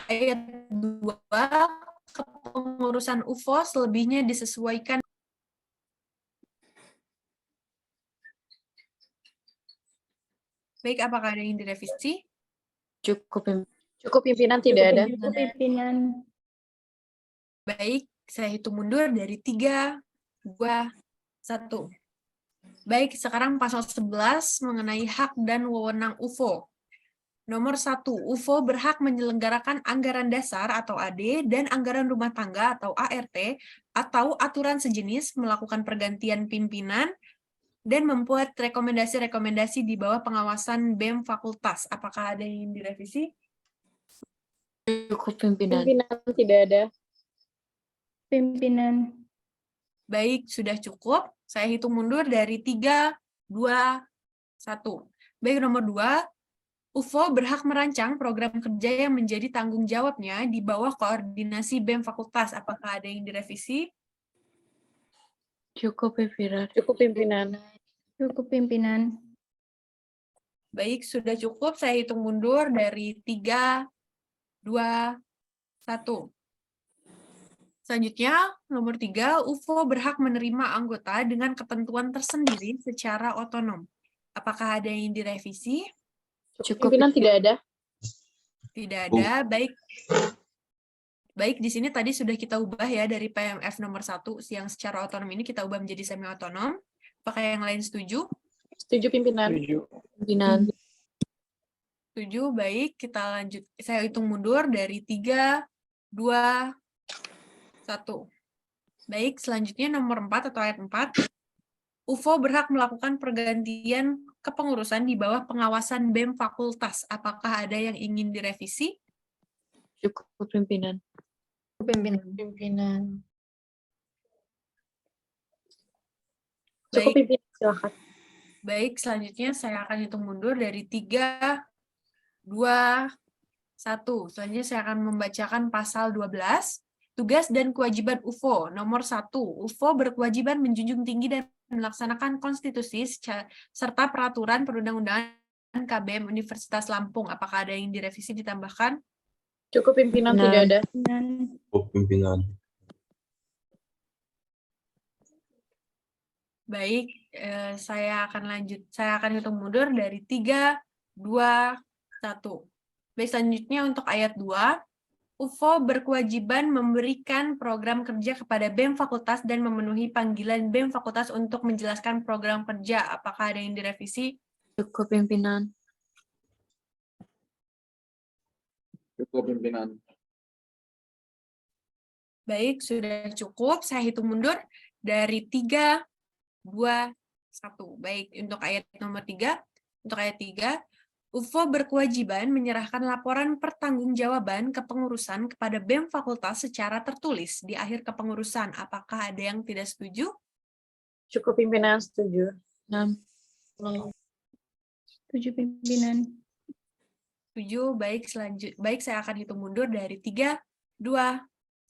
Ayat 2, kepengurusan UFO selebihnya disesuaikan. Baik, apakah ada yang direvisi? Cukup, Cukup pimpinan, tidak ada. Cukup, pimpinan. Baik, saya hitung mundur dari 3, 2, 1. Baik, sekarang pasal 11 mengenai hak dan wewenang UFO. Nomor 1, UFO berhak menyelenggarakan anggaran dasar atau AD dan anggaran rumah tangga atau ART atau aturan sejenis, melakukan pergantian pimpinan, dan membuat rekomendasi-rekomendasi di bawah pengawasan BEM fakultas. Apakah ada yang direvisi? Cukup, pimpinan. Pimpinan, tidak ada. Pimpinan. Baik, sudah cukup. Saya hitung mundur dari 3, 2, 1. Baik, nomor 2, UFO berhak merancang program kerja yang menjadi tanggung jawabnya di bawah koordinasi BEM fakultas. Apakah ada yang direvisi? Cukup, pimpinan. Cukup pimpinan. Cukup, pimpinan. Baik, sudah cukup. Saya hitung mundur dari 3, 2, 1. Selanjutnya, nomor 3, UFO berhak menerima anggota dengan ketentuan tersendiri secara otonom. Apakah ada yang direvisi? Cukup, Pimpinan, tidak ada. Tidak ada. Baik. Baik, di sini tadi sudah kita ubah ya dari PMF nomor 1 yang secara otonom ini kita ubah menjadi semi otonom. Apakah yang lain setuju? Setuju pimpinan. Setuju. pimpinan. Setuju. Baik, kita lanjut. Saya hitung mundur dari 3, 2, 1. Baik, selanjutnya nomor 4 atau ayat 4. UFO berhak melakukan pergantian kepengurusan di bawah pengawasan BEM fakultas. Apakah ada yang ingin direvisi? Cukup, pimpinan. Pimpinan. Cukup Baik, pimpinan, silakan. baik, selanjutnya saya akan hitung mundur dari 3, 2, 1. Selanjutnya saya akan membacakan pasal 12. Tugas dan kewajiban UFO. Nomor 1, UFO berkewajiban menjunjung tinggi dan melaksanakan konstitusi serta peraturan perundang-undangan KBM Universitas Lampung. Apakah ada yang direvisi ditambahkan? Cukup pimpinan, tidak ada. Cukup pimpinan. Baik, saya akan hitung mundur dari 3, 2, 1. Baik, selanjutnya untuk ayat 2, UFO berkewajiban memberikan program kerja kepada BEM Fakultas dan memenuhi panggilan BEM Fakultas untuk menjelaskan program kerja. Apakah ada yang direvisi? Cukup pimpinan. Cukup pimpinan. Baik, sudah cukup. Saya hitung mundur dari 3, 2, 1. Baik, untuk ayat nomor 3. Untuk ayat 3, UFO berkewajiban menyerahkan laporan pertanggungjawaban kepengurusan kepada BEM Fakultas secara tertulis di akhir kepengurusan. Apakah ada yang tidak setuju? Cukup pimpinan, setuju. 6. Setuju pimpinan. Setuju. Baik, saya akan hitung mundur dari 3, 2,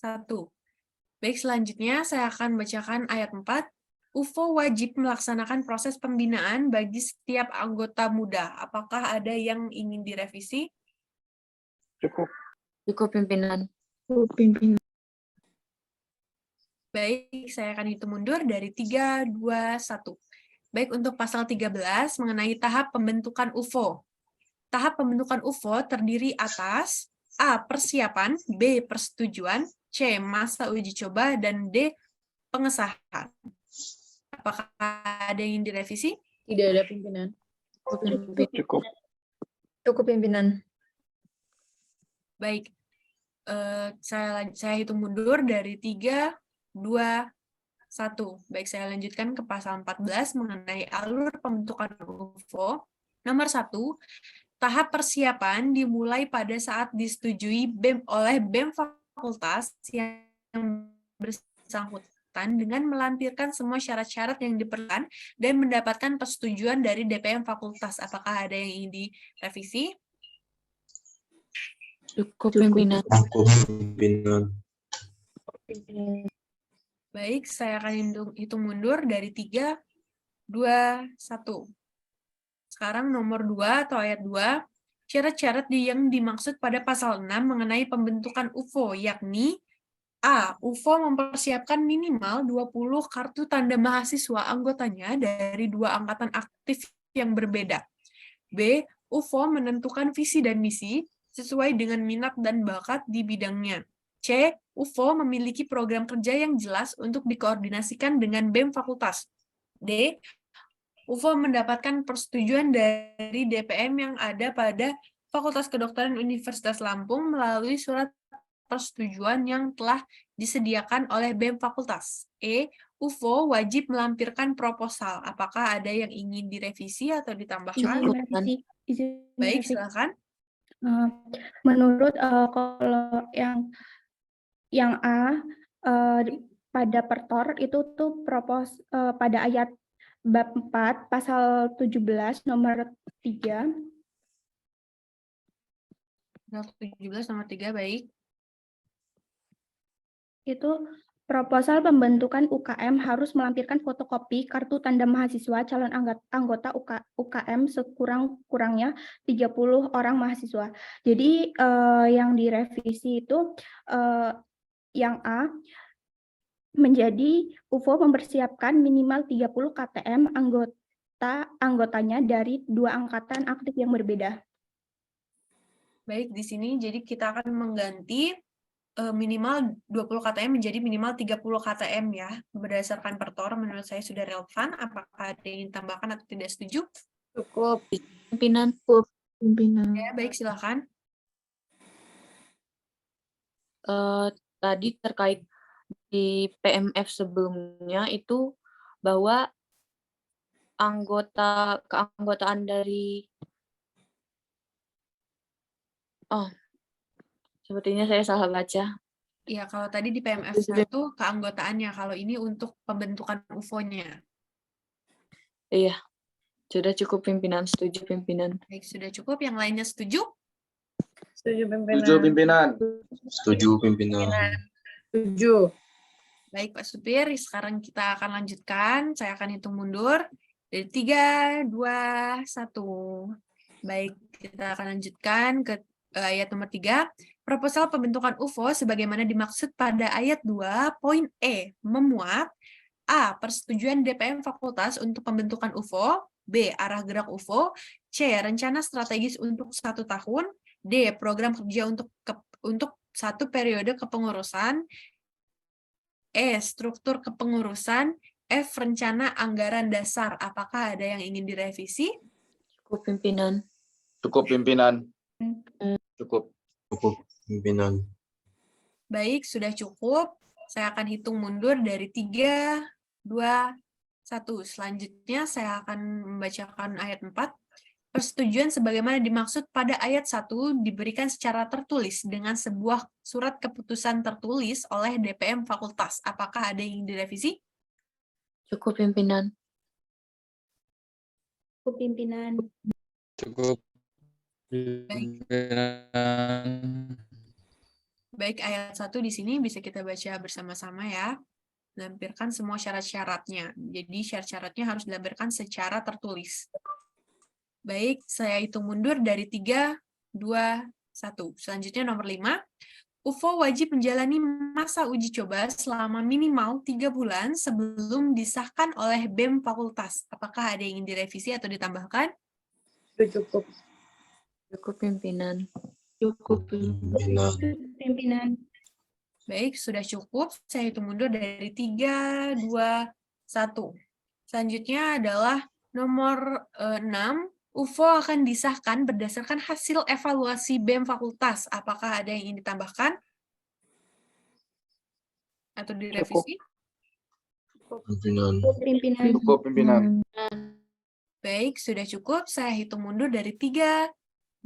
1. Baik, selanjutnya saya akan bacakan ayat 4. UFO wajib melaksanakan proses pembinaan bagi setiap anggota muda. Apakah ada yang ingin direvisi? Cukup. Cukup pimpinan. Cukup pimpinan. Baik, saya akan hitung mundur dari 3, 2, 1. Baik, untuk pasal 13 mengenai tahap pembentukan UFO. Tahap pembentukan UFO terdiri atas A. Persiapan, B. Persetujuan, C. Masa uji coba, dan D. Pengesahan. Apakah ada yang direvisi? Tidak ada pimpinan. Cukup. Cukup pimpinan. Baik, saya hitung mundur dari 3, 2, 1. Baik, saya lanjutkan ke pasal 14 mengenai alur pembentukan UFO. Nomor 1, tahap persiapan dimulai pada saat disetujui oleh BEM Fakultas yang bersangkutan dengan melampirkan semua syarat-syarat yang diperlukan dan mendapatkan persetujuan dari DPM Fakultas. Apakah ada yang ingin direvisi? Cukup pimpinan. Cukup pimpinan. Baik, saya akan hitung mundur dari 3, 2, 1. Sekarang nomor 2 atau ayat 2, syarat-syarat yang dimaksud pada pasal 6 mengenai pembentukan UFO, yakni A. UFO mempersiapkan minimal 20 kartu tanda mahasiswa anggotanya dari 2 angkatan aktif yang berbeda. B. UFO menentukan visi dan misi sesuai dengan minat dan bakat di bidangnya. C. UFO memiliki program kerja yang jelas untuk dikoordinasikan dengan BEM Fakultas. D. UFO mendapatkan persetujuan dari DPM yang ada pada Fakultas Kedokteran Universitas Lampung melalui surat persetujuan yang telah disediakan oleh BEM Fakultas. E. UFO wajib melampirkan proposal. Apakah ada yang ingin direvisi atau ditambahkan? Baik, silakan. Menurut kalau yang A pada pertor itu tuh pada ayat bab 4 pasal 17 nomor 3. 17 nomor 3, baik. Itu proposal pembentukan UKM harus melampirkan fotokopi kartu tanda mahasiswa calon anggota UKM sekurang-kurangnya 30 orang mahasiswa. Jadi yang direvisi itu yang A menjadi UFO mempersiapkan minimal 30 KTM anggotanya dari 2 angkatan aktif yang berbeda. Baik, di sini jadi kita akan mengganti minimal 20 KTM menjadi minimal 30 KTM ya. Berdasarkan pertor menurut saya sudah relevan. Apakah ada yang tambahkan atau tidak setuju? Cukup. Pimpinan. Pimpinan. Ya, baik, silakan. Tadi terkait di PMF sebelumnya itu bahwa keanggotaan dari sepertinya saya salah baca. Iya, kalau tadi di PMF 1 keanggotaannya, kalau ini untuk pembentukan UFO-nya. Iya, sudah cukup pimpinan, setuju pimpinan. Baik, sudah cukup. Yang lainnya setuju? Setuju pimpinan. Setuju pimpinan. Setuju pimpinan. Setuju. Baik, Pak Supir. Sekarang kita akan lanjutkan. Saya akan hitung mundur dari 3, 2, 1. Baik, kita akan lanjutkan ke ayat nomor 3. Proposal pembentukan UFO sebagaimana dimaksud pada ayat 2, poin E, memuat A. Persetujuan DPM Fakultas untuk pembentukan UFO, B. Arah gerak UFO, C. Rencana strategis untuk 1 tahun, D. Program kerja untuk 1 periode kepengurusan, E. Struktur kepengurusan, F. Rencana anggaran dasar. Apakah ada yang ingin direvisi? Cukup pimpinan. Cukup pimpinan. Cukup. Cukup pimpinan. Baik, sudah cukup. Saya akan hitung mundur dari 3, 2, 1. Selanjutnya saya akan membacakan ayat 4. Persetujuan sebagaimana dimaksud pada ayat 1 diberikan secara tertulis dengan sebuah surat keputusan tertulis oleh DPM Fakultas. Apakah ada yang direvisi? Cukup pimpinan. Cukup pimpinan. Cukup Baik, ayat 1 di sini bisa kita baca bersama-sama ya. Lampirkan semua syarat-syaratnya. Jadi syarat-syaratnya harus dilampirkan secara tertulis. Baik, saya hitung mundur dari 3, 2, 1. Selanjutnya nomor 5. UFO wajib menjalani masa uji coba selama minimal 3 bulan sebelum disahkan oleh BEM Fakultas. Apakah ada yang ingin direvisi atau ditambahkan? Cukup. Cukup pimpinan. Cukup pimpinan. Pimpinan. Baik, sudah cukup. Saya hitung mundur dari 3, 2, 1. Selanjutnya adalah nomor 6. UFO akan disahkan berdasarkan hasil evaluasi BEM Fakultas. Apakah ada yang ingin ditambahkan? Atau direvisi? Pimpinan. Pimpinan. Cukup pimpinan. Baik, sudah cukup. Saya hitung mundur dari 3,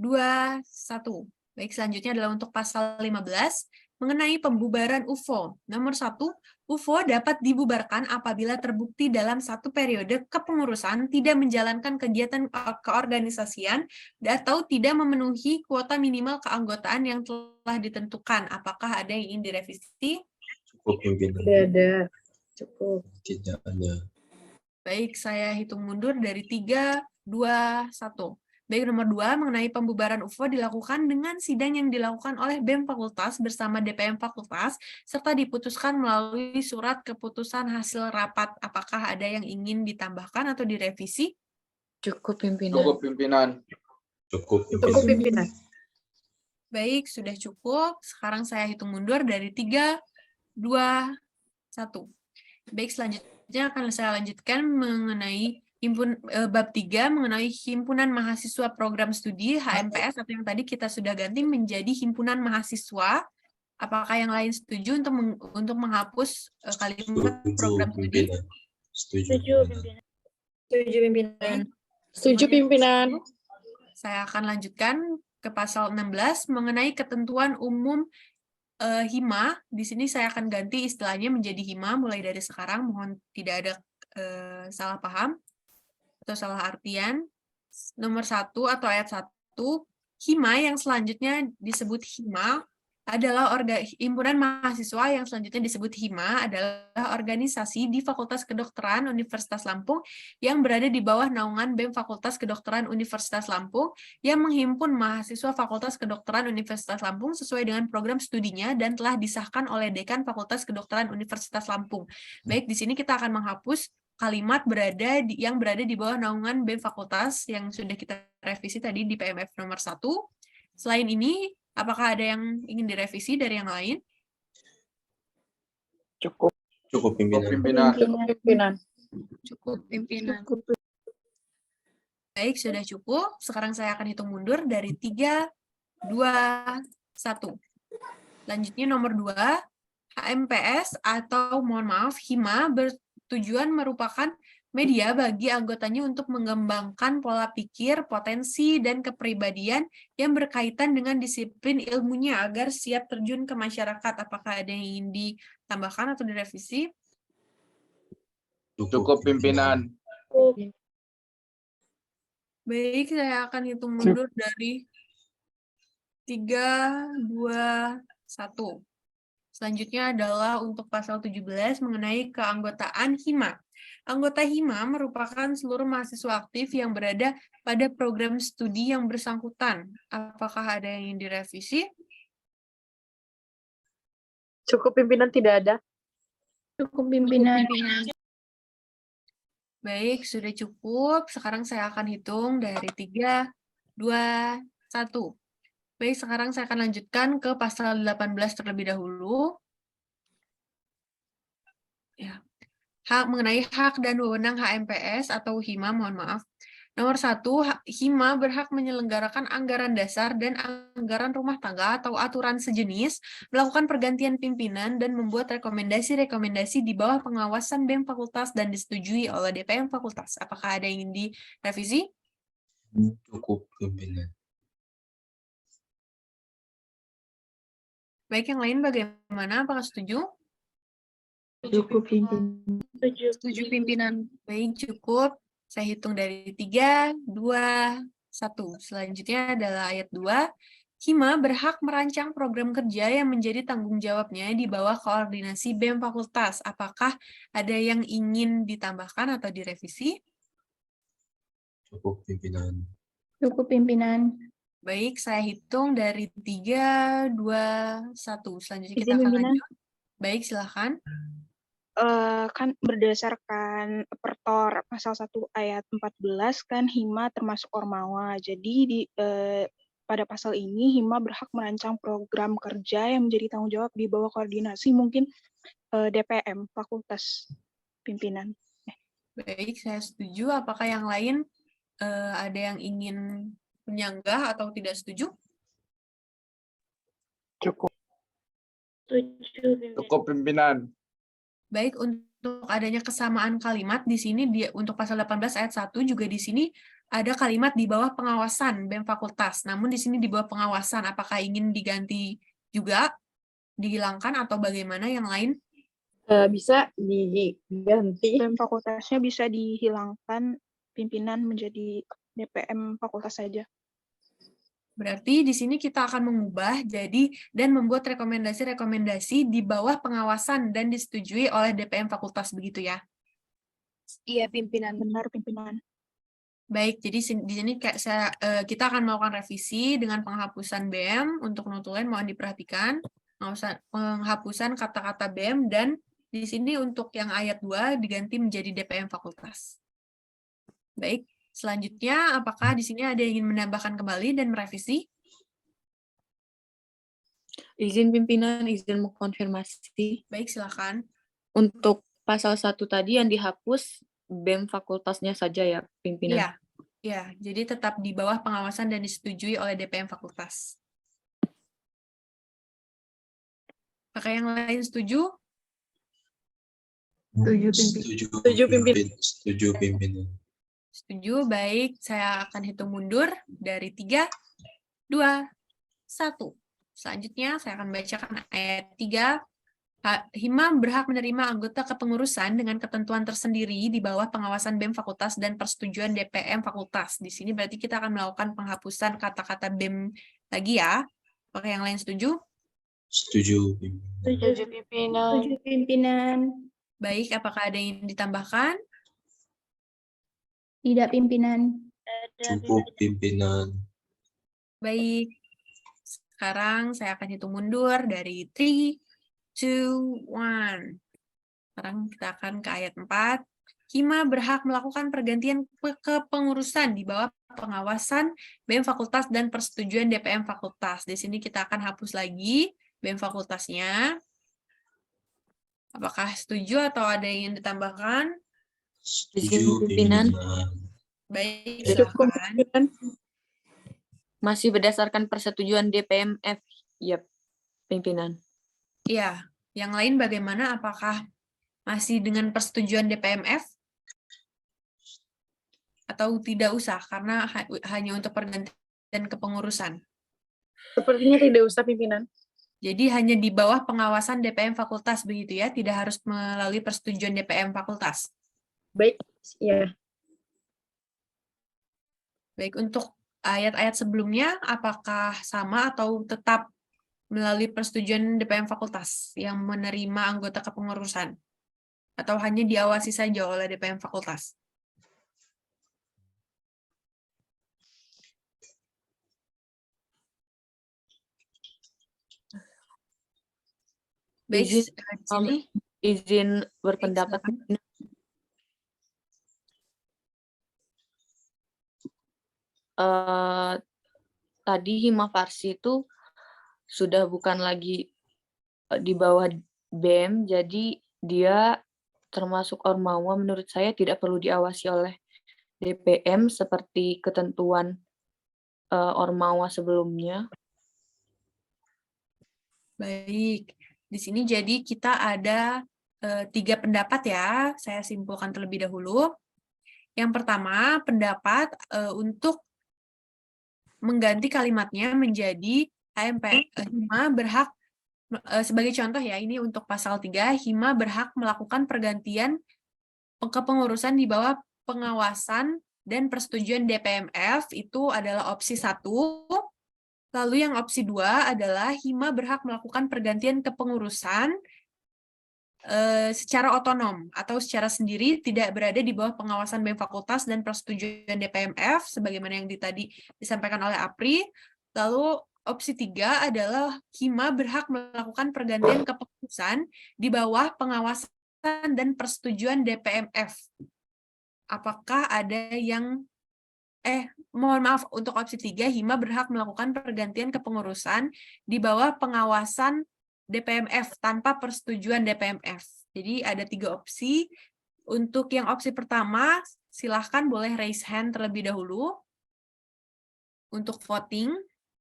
2, 1. Baik, selanjutnya adalah untuk pasal 15 mengenai pembubaran UFO. Nomor 1, UFO dapat dibubarkan apabila terbukti dalam 1 periode kepengurusan tidak menjalankan kegiatan keorganisasian atau tidak memenuhi kuota minimal keanggotaan yang telah ditentukan. Apakah ada yang ingin direvisi? Cukup pimpinan. Tidak ada. Cukup. Tidak ada. Baik, saya hitung mundur dari 3, 2, 1. Baik, nomor 2, mengenai pembubaran UFO dilakukan dengan sidang yang dilakukan oleh BEM Fakultas bersama DPM Fakultas, serta diputuskan melalui surat keputusan hasil rapat. Apakah ada yang ingin ditambahkan atau direvisi? Cukup pimpinan. Cukup pimpinan. Cukup Cukup pimpinan. pimpinan. Baik, sudah cukup. Sekarang saya hitung mundur dari 3, 2, 1. Baik, selanjutnya akan saya lanjutkan mengenai bab 3 mengenai Himpunan Mahasiswa Program Studi HMPS atau yang tadi kita sudah ganti menjadi Himpunan Mahasiswa. Apakah yang lain setuju untuk menghapus kalimat program studi? Setuju. Setuju pimpinan. Setuju pimpinan. Saya akan lanjutkan ke pasal 16 mengenai ketentuan umum HIMA. Di sini saya akan ganti istilahnya menjadi HIMA mulai dari sekarang. Mohon tidak ada salah paham atau salah artian. Nomor 1 atau ayat 1, HIMA yang selanjutnya disebut HIMA adalah himpunan mahasiswa yang selanjutnya disebut HIMA adalah organisasi di Fakultas Kedokteran Universitas Lampung yang berada di bawah naungan BEM Fakultas Kedokteran Universitas Lampung yang menghimpun mahasiswa Fakultas Kedokteran Universitas Lampung sesuai dengan program studinya dan telah disahkan oleh Dekan Fakultas Kedokteran Universitas Lampung. Baik, di sini kita akan menghapus kalimat yang berada di bawah naungan BEM Fakultas yang sudah kita revisi tadi di PMF nomor 1. Selain ini, apakah ada yang ingin direvisi dari yang lain? Cukup. Cukup pimpinan. Cukup pimpinan. Cukup pimpinan. Baik, sudah cukup. Sekarang saya akan hitung mundur dari 3, 2, 1. Selanjutnya nomor 2, HMPS atau mohon maaf, HIMA bertujuan merupakan media bagi anggotanya untuk mengembangkan pola pikir, potensi, dan kepribadian yang berkaitan dengan disiplin ilmunya agar siap terjun ke masyarakat. Apakah ada yang ingin ditambahkan atau direvisi? Cukup pimpinan. Baik, saya akan hitung mundur dari 3, 2, 1. Selanjutnya adalah untuk pasal 17 mengenai keanggotaan HIMA. Anggota HIMA merupakan seluruh mahasiswa aktif yang berada pada program studi yang bersangkutan. Apakah ada yang ingin direvisi? Cukup pimpinan, tidak ada. Cukup pimpinan. Baik, sudah cukup. Sekarang saya akan hitung dari 3, 2, 1. Baik, sekarang saya akan lanjutkan ke pasal 18 terlebih dahulu. Ya. Mengenai hak dan wewenang HMPS atau HIMA, mohon maaf. Nomor 1, HIMA berhak menyelenggarakan anggaran dasar dan anggaran rumah tangga atau aturan sejenis, melakukan pergantian pimpinan, dan membuat rekomendasi-rekomendasi di bawah pengawasan BEM Fakultas dan disetujui oleh DPM Fakultas. Apakah ada yang ingin direvisi? Cukup pimpinan. Baik, yang lain bagaimana? Apakah setuju? Cukup pimpinan. Setuju pimpinan. Baik, cukup. Saya hitung dari 3, 2, 1. Selanjutnya adalah ayat 2. HIMA berhak merancang program kerja yang menjadi tanggung jawabnya di bawah koordinasi BEM Fakultas. Apakah ada yang ingin ditambahkan atau direvisi? Cukup pimpinan. Cukup pimpinan. Baik, saya hitung dari 3, 2, 1. Selanjutnya kita Izin akan pimpinan. lanjut. Baik, silakan. Kan berdasarkan Pertor pasal 1 ayat 14 kan HIMA termasuk Ormawa. Jadi pada pasal ini HIMA berhak merancang program kerja yang menjadi tanggung jawab di bawah koordinasi mungkin DPM Fakultas pimpinan. Baik, saya setuju. Apakah yang lain ada yang ingin menyanggah atau tidak setuju? Cukup. Setuju, pimpinan. Cukup pimpinan. Baik, untuk adanya kesamaan kalimat di sini untuk pasal 18 ayat 1 juga di sini ada kalimat di bawah pengawasan BEM Fakultas. Namun di sini di bawah pengawasan, apakah ingin diganti juga, dihilangkan atau bagaimana yang lain? Bisa diganti. BEM Fakultasnya bisa dihilangkan, pimpinan menjadi DPM Fakultas saja. Berarti di sini kita akan mengubah jadi dan membuat rekomendasi-rekomendasi di bawah pengawasan dan disetujui oleh DPM Fakultas, begitu ya? Iya, pimpinan. Benar, pimpinan. Baik, jadi di sini kita akan melakukan revisi dengan penghapusan BEM untuk notulen, mohon diperhatikan. Penghapusan kata-kata BEM dan di sini untuk yang ayat 2 diganti menjadi DPM Fakultas. Baik. Selanjutnya, apakah di sini ada yang ingin menambahkan kembali dan merevisi? Izin pimpinan, izin mengkonfirmasi. Baik, silakan. Untuk pasal 1 tadi yang dihapus, BEM fakultasnya saja ya, pimpinan? Iya, ya, jadi tetap di bawah pengawasan dan disetujui oleh DPM Fakultas. Apakah yang lain setuju? Setuju pimpinan. Setuju pimpinan. Setuju pimpinan. Setuju, baik. Saya akan hitung mundur dari 3, 2, 1. Selanjutnya, saya akan bacakan ayat 3. HIMA berhak menerima anggota kepengurusan dengan ketentuan tersendiri di bawah pengawasan BEM Fakultas dan persetujuan DPM Fakultas. Di sini berarti kita akan melakukan penghapusan kata-kata BEM lagi ya. Apakah yang lain setuju? Setuju pimpinan. Setuju pimpinan. Setuju pimpinan. Baik, apakah ada yang ditambahkan? Tidak pimpinan. Cukup pimpinan. Baik. Sekarang saya akan hitung mundur dari 3, 2, 1. Sekarang kita akan ke ayat 4. HIMA berhak melakukan pergantian kepengurusan di bawah pengawasan BEM Fakultas dan persetujuan DPM Fakultas. Di sini kita akan hapus lagi BEM Fakultasnya. Apakah setuju atau ada yang ingin ditambahkan? Setuju pimpinan. Baik, silakan. Masih berdasarkan persetujuan DPMF, ya, pimpinan. Iya, yang lain bagaimana? Apakah masih dengan persetujuan DPMF? Atau tidak usah, karena hanya untuk pergantian kepengurusan? Sepertinya tidak usah, pimpinan. Jadi hanya di bawah pengawasan DPM Fakultas, begitu ya? Tidak harus melalui persetujuan DPM Fakultas? Baik, ya. Baik, untuk ayat-ayat sebelumnya, apakah sama atau tetap melalui persetujuan DPM fakultas yang menerima anggota kepengurusan? Atau hanya diawasi saja oleh DPM fakultas? Baik, Izin, di sini izin berpendapat. Tadi Hima Farsi itu sudah bukan lagi di bawah BEM, jadi dia termasuk Ormawa. Menurut saya tidak perlu diawasi oleh DPM seperti ketentuan Ormawa sebelumnya. baik. Di sini jadi kita ada 3 pendapat ya. Saya simpulkan terlebih dahulu. Yang pertama, pendapat untuk mengganti kalimatnya menjadi Hima berhak, sebagai contoh ya, ini untuk pasal 3, Hima berhak melakukan pergantian kepengurusan di bawah pengawasan dan persetujuan DPMF, itu adalah opsi 1. Lalu yang opsi 2 adalah Hima berhak melakukan pergantian kepengurusan secara otonom atau secara sendiri, tidak berada di bawah pengawasan BEM fakultas dan persetujuan DPMF sebagaimana yang tadi disampaikan oleh Apri. Lalu opsi 3 adalah Hima berhak melakukan pergantian kepengurusan di bawah pengawasan dan persetujuan DPMF. Apakah ada yang mohon maaf, untuk opsi 3 Hima berhak melakukan pergantian kepengurusan di bawah pengawasan DPMF tanpa persetujuan DPMF. Jadi ada 3 opsi. Untuk yang opsi pertama, silahkan boleh raise hand terlebih dahulu. Untuk voting,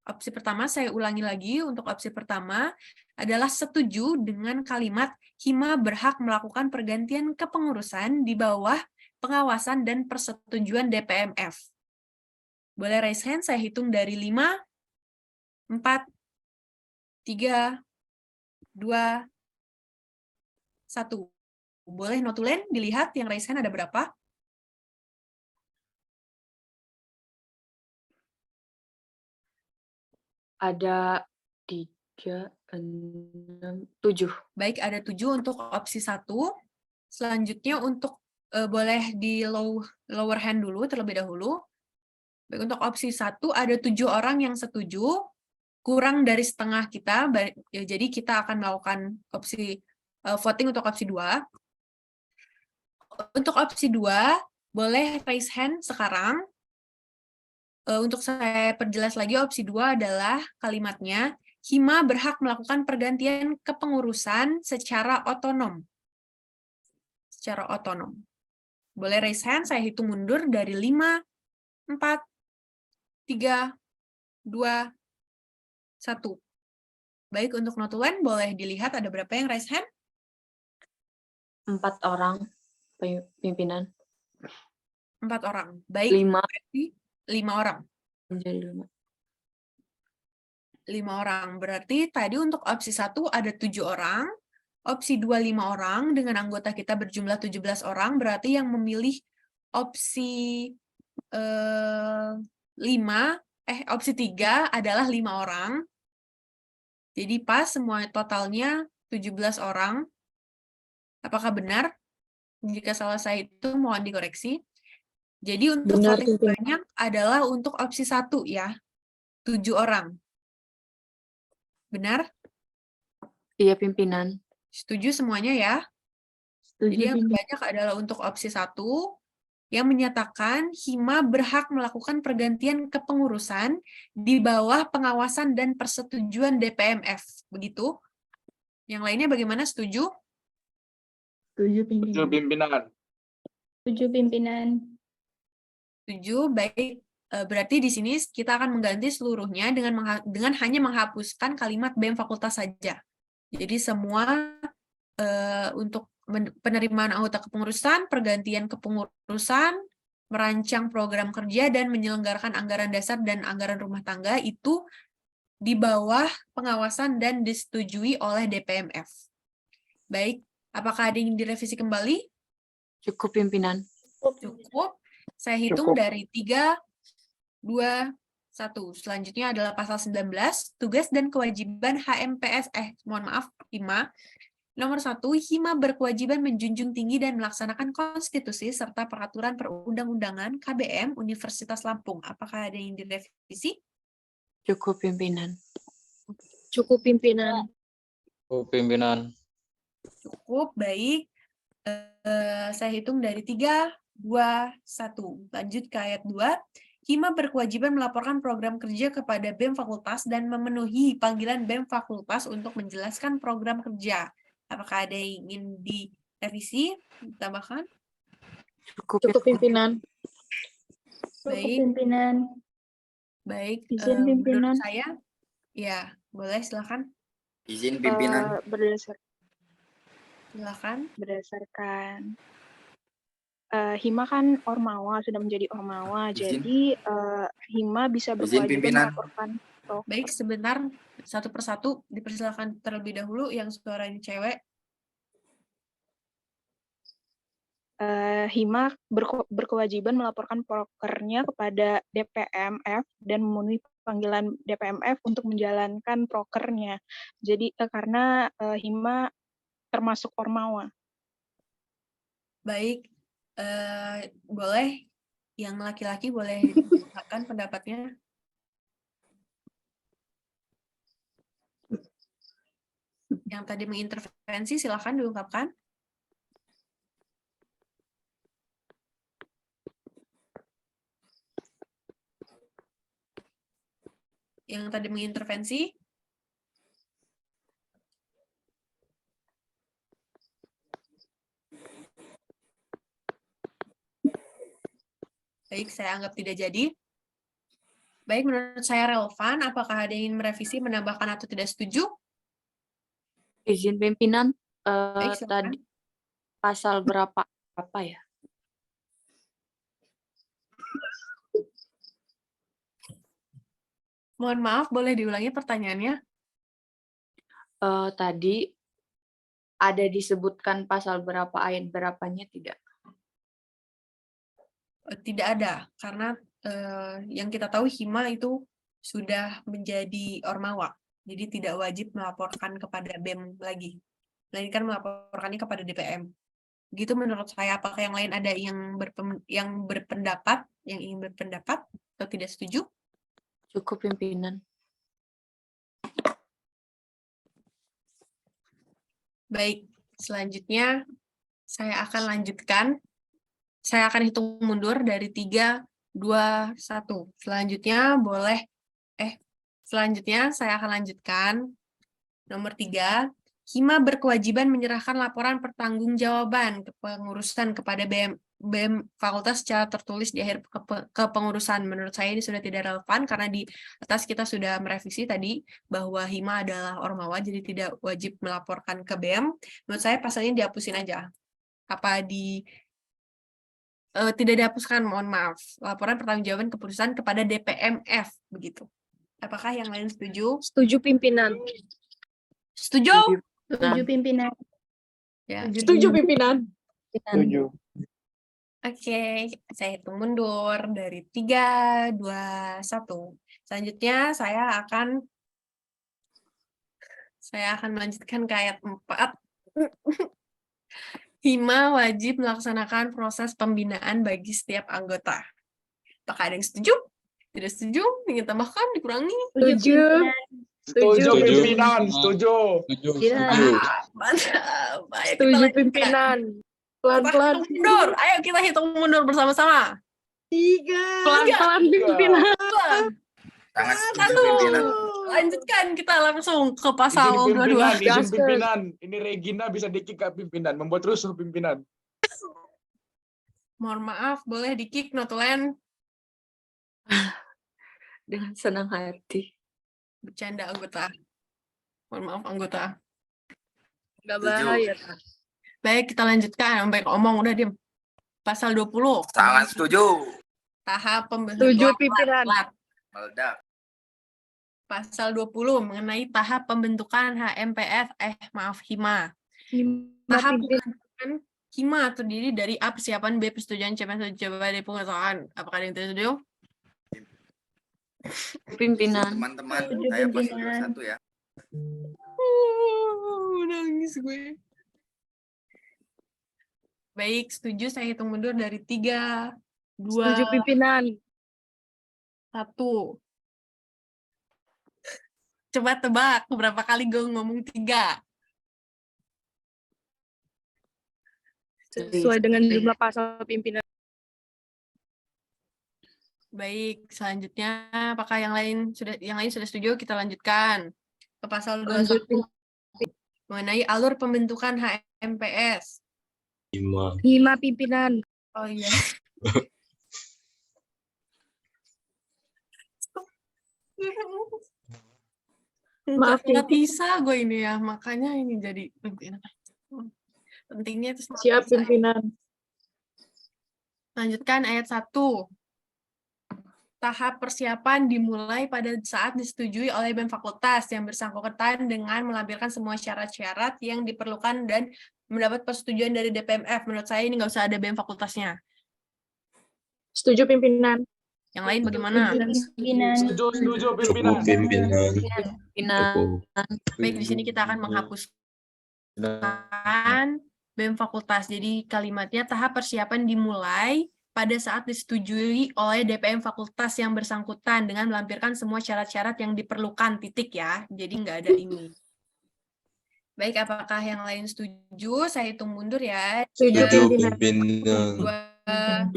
opsi pertama saya ulangi lagi, untuk opsi pertama adalah setuju dengan kalimat Hima berhak melakukan pergantian kepengurusan di bawah pengawasan dan persetujuan DPMF. Boleh raise hand, saya hitung dari 5, 4, 3, 2, 1. Boleh notulen dilihat yang raise hand ada berapa? Ada 3, 6, 7. Baik, ada 7 untuk opsi 1. Selanjutnya untuk boleh di lower hand dulu terlebih dahulu. Baik, untuk opsi 1 ada 7 orang yang setuju, kurang dari setengah kita, jadi kita akan melakukan opsi voting untuk opsi 2. Untuk opsi 2, boleh raise hand sekarang. Untuk saya perjelas lagi, opsi 2 adalah kalimatnya, Hima berhak melakukan pergantian kepengurusan secara otonom. Secara otonom. Boleh raise hand, saya hitung mundur dari 5, 4, 3, 2, 1. Baik, untuk notulen boleh dilihat ada berapa yang raise hand? 4 orang pimpinan. 4 orang. Baik, 5. berarti 5 orang. Menjadi 5. 5 orang. Berarti tadi untuk opsi 1 ada 7 orang, opsi 2 5 orang, dengan anggota kita berjumlah 17 orang, berarti yang memilih opsi opsi 3 adalah 5 orang. Jadi pas semua totalnya 17 orang. Apakah benar? Jika salah saya itu mohon dikoreksi. Jadi untuk voting banyak adalah untuk opsi 1 ya. 7 orang. Benar? Iya, pimpinan. Setuju semuanya ya? Jadi yang terbanyak adalah untuk opsi 1 yang menyatakan Hima berhak melakukan pergantian kepengurusan di bawah pengawasan dan persetujuan DPMF. Begitu? Yang lainnya bagaimana? Setuju? Setuju, Setuju, pimpinan. Setuju, pimpinan. Setuju, baik. Berarti di sini kita akan mengganti seluruhnya dengan hanya menghapuskan kalimat BEM fakultas saja. Jadi semua untuk penerimaan anggota kepengurusan, pergantian kepengurusan, merancang program kerja, dan menyelenggarakan anggaran dasar dan anggaran rumah tangga itu di bawah pengawasan dan disetujui oleh DPMF. Baik, apakah ada yang direvisi kembali? Cukup, pimpinan. Cukup. Saya hitung dari 3, 2, Selanjutnya adalah pasal 19, tugas dan kewajiban HMPS, HIMA. Nomor 1, HIMA berkewajiban menjunjung tinggi dan melaksanakan konstitusi serta peraturan perundang-undangan KBM Universitas Lampung. Apakah ada yang direvisi? Cukup pimpinan. Cukup pimpinan. Pimpinan. Cukup, baik. Saya hitung dari 3, 2, 1. Lanjut ke ayat 2. HIMA berkewajiban melaporkan program kerja kepada BEM Fakultas dan memenuhi panggilan BEM Fakultas untuk menjelaskan program kerja. Apakah ada yang ingin direvisi, ditambahkan? Cukup pimpinan. Baik. Pimpinan. Baik, Izin menurut pimpinan. saya, ya, boleh, silakan. Izin pimpinan. Berdasarkan HIMA kan ormawa, sudah menjadi ormawa, jadi HIMA bisa berkewajiban melaporkan. Baik, sebentar, satu persatu, dipersilakan terlebih dahulu yang suaranya cewek. HIMA berkewajiban melaporkan prokernya kepada DPMF dan memenuhi panggilan DPMF untuk menjalankan prokernya. Jadi karena HIMA termasuk ormawa. Baik, boleh yang laki-laki boleh mengungkapkan pendapatnya. Yang tadi mengintervensi silakan diungkapkan. Yang tadi mengintervensi. Baik, saya anggap tidak jadi. Baik, menurut saya relevan. Apakah ada yang ingin merevisi, menambahkan atau tidak setuju? Izin pimpinan, Baik, tadi pasal berapa ya? Mohon maaf, boleh diulangi pertanyaannya? Tadi ada disebutkan pasal berapa, ayat berapanya tidak? Tidak ada, karena yang kita tahu HIMA itu sudah menjadi ormawa, jadi tidak wajib melaporkan kepada BEM lagi, melainkan melaporkannya kepada DPM. Gitu menurut saya. Apakah yang lain ada yang berpendapat, yang ingin berpendapat atau tidak setuju? Cukup pimpinan. Baik, selanjutnya saya akan lanjutkan. Saya akan hitung mundur dari 3, 2, 1. Selanjutnya saya akan lanjutkan. Nomor 3, HIMA berkewajiban menyerahkan laporan pertanggungjawaban kepengurusan kepada BEM Fakultas secara tertulis di akhir kepengurusan. Menurut saya ini sudah tidak relevan karena di atas kita sudah merevisi tadi bahwa HIMA adalah ormawa, jadi tidak wajib melaporkan ke BEM. Menurut saya pasalnya dihapusin aja. Tidak dihapuskan, mohon maaf. Laporan pertanggungjawaban keputusan kepada DPMF, begitu. Apakah yang lain setuju? Setuju pimpinan. Setuju? Setuju pimpinan. Ya. Setuju pimpinan. Setuju. Oke, saya hitung mundur dari 3, 2, 1. Selanjutnya saya akan melanjutkan ke ayat 4. HIMA wajib melaksanakan proses pembinaan bagi setiap anggota. Apakah ada yang setuju? Tidak setuju? Ingin tambahkan, dikurangi? Setuju. Setuju pimpinan, setuju. Mantap. Baik, Setuju pimpinan. Pelan-pelan. Mundur. Ayo kita hitung mundur bersama-sama. 3. Pelan-pelan pimpinan. Sangat setuju pimpinan. Lanjutkan, kita langsung ke pasal 22. Izin pimpinan. Ini Regina bisa di-kick ke pimpinan, membuat rusuh pimpinan. Mohon maaf, boleh di-kick notulen? Dengan senang hati. Bercanda anggota. Mohon maaf anggota. Gak bahaya. Baik, kita lanjutkan. Baik, omong udah diem. Pasal 20. Sangat setuju. Tahap pembentukan. Setuju pimpinan. Meledak. Pasal 20 mengenai tahap pembentukan HMPS, HIMA. Tahap pembentukan HIMA terdiri dari A. Persiapan, B. Persetujuan, C. Persetujuan, D. Pengesahan. Apakah ada yang tidak setuju? Pimpinan. Teman-teman, Setuju, saya pasal pimpinan. 21 ya. Nangis gue. Baik, setuju. Saya hitung mundur dari 3, 2, Setuju pimpinan. 1. Coba tebak berapa kali gue ngomong 3. Sesuai dengan jumlah pasal pimpinan. Baik, selanjutnya apakah yang lain sudah setuju? Kita lanjutkan ke pasal 21 Lanjut. mengenai alur pembentukan HMPS. 5. 5 pimpinan. Oh iya. Maaf, Nggak bisa gue ini ya, makanya ini jadi lebih enak. Pentingnya itu Siap pimpinan. Lanjutkan ayat 1. Tahap persiapan dimulai pada saat disetujui oleh BEM fakultas yang bersangkutan dengan melampirkan semua syarat-syarat yang diperlukan dan mendapat persetujuan dari DPMF. Menurut saya ini nggak usah ada BEM fakultasnya. Setuju pimpinan. Yang lain bagaimana? Pimpinan. Setuju Cukup pimpinan. pimpinan. Pimpinan. Baik, di sini kita akan menghapuskan BEM fakultas. Jadi kalimatnya tahap persiapan dimulai pada saat disetujui oleh DPM fakultas yang bersangkutan dengan melampirkan semua syarat-syarat yang diperlukan, titik ya. Jadi nggak ada ini. Baik, apakah yang lain setuju? Saya hitung mundur ya. Setuju pimpinan. 2,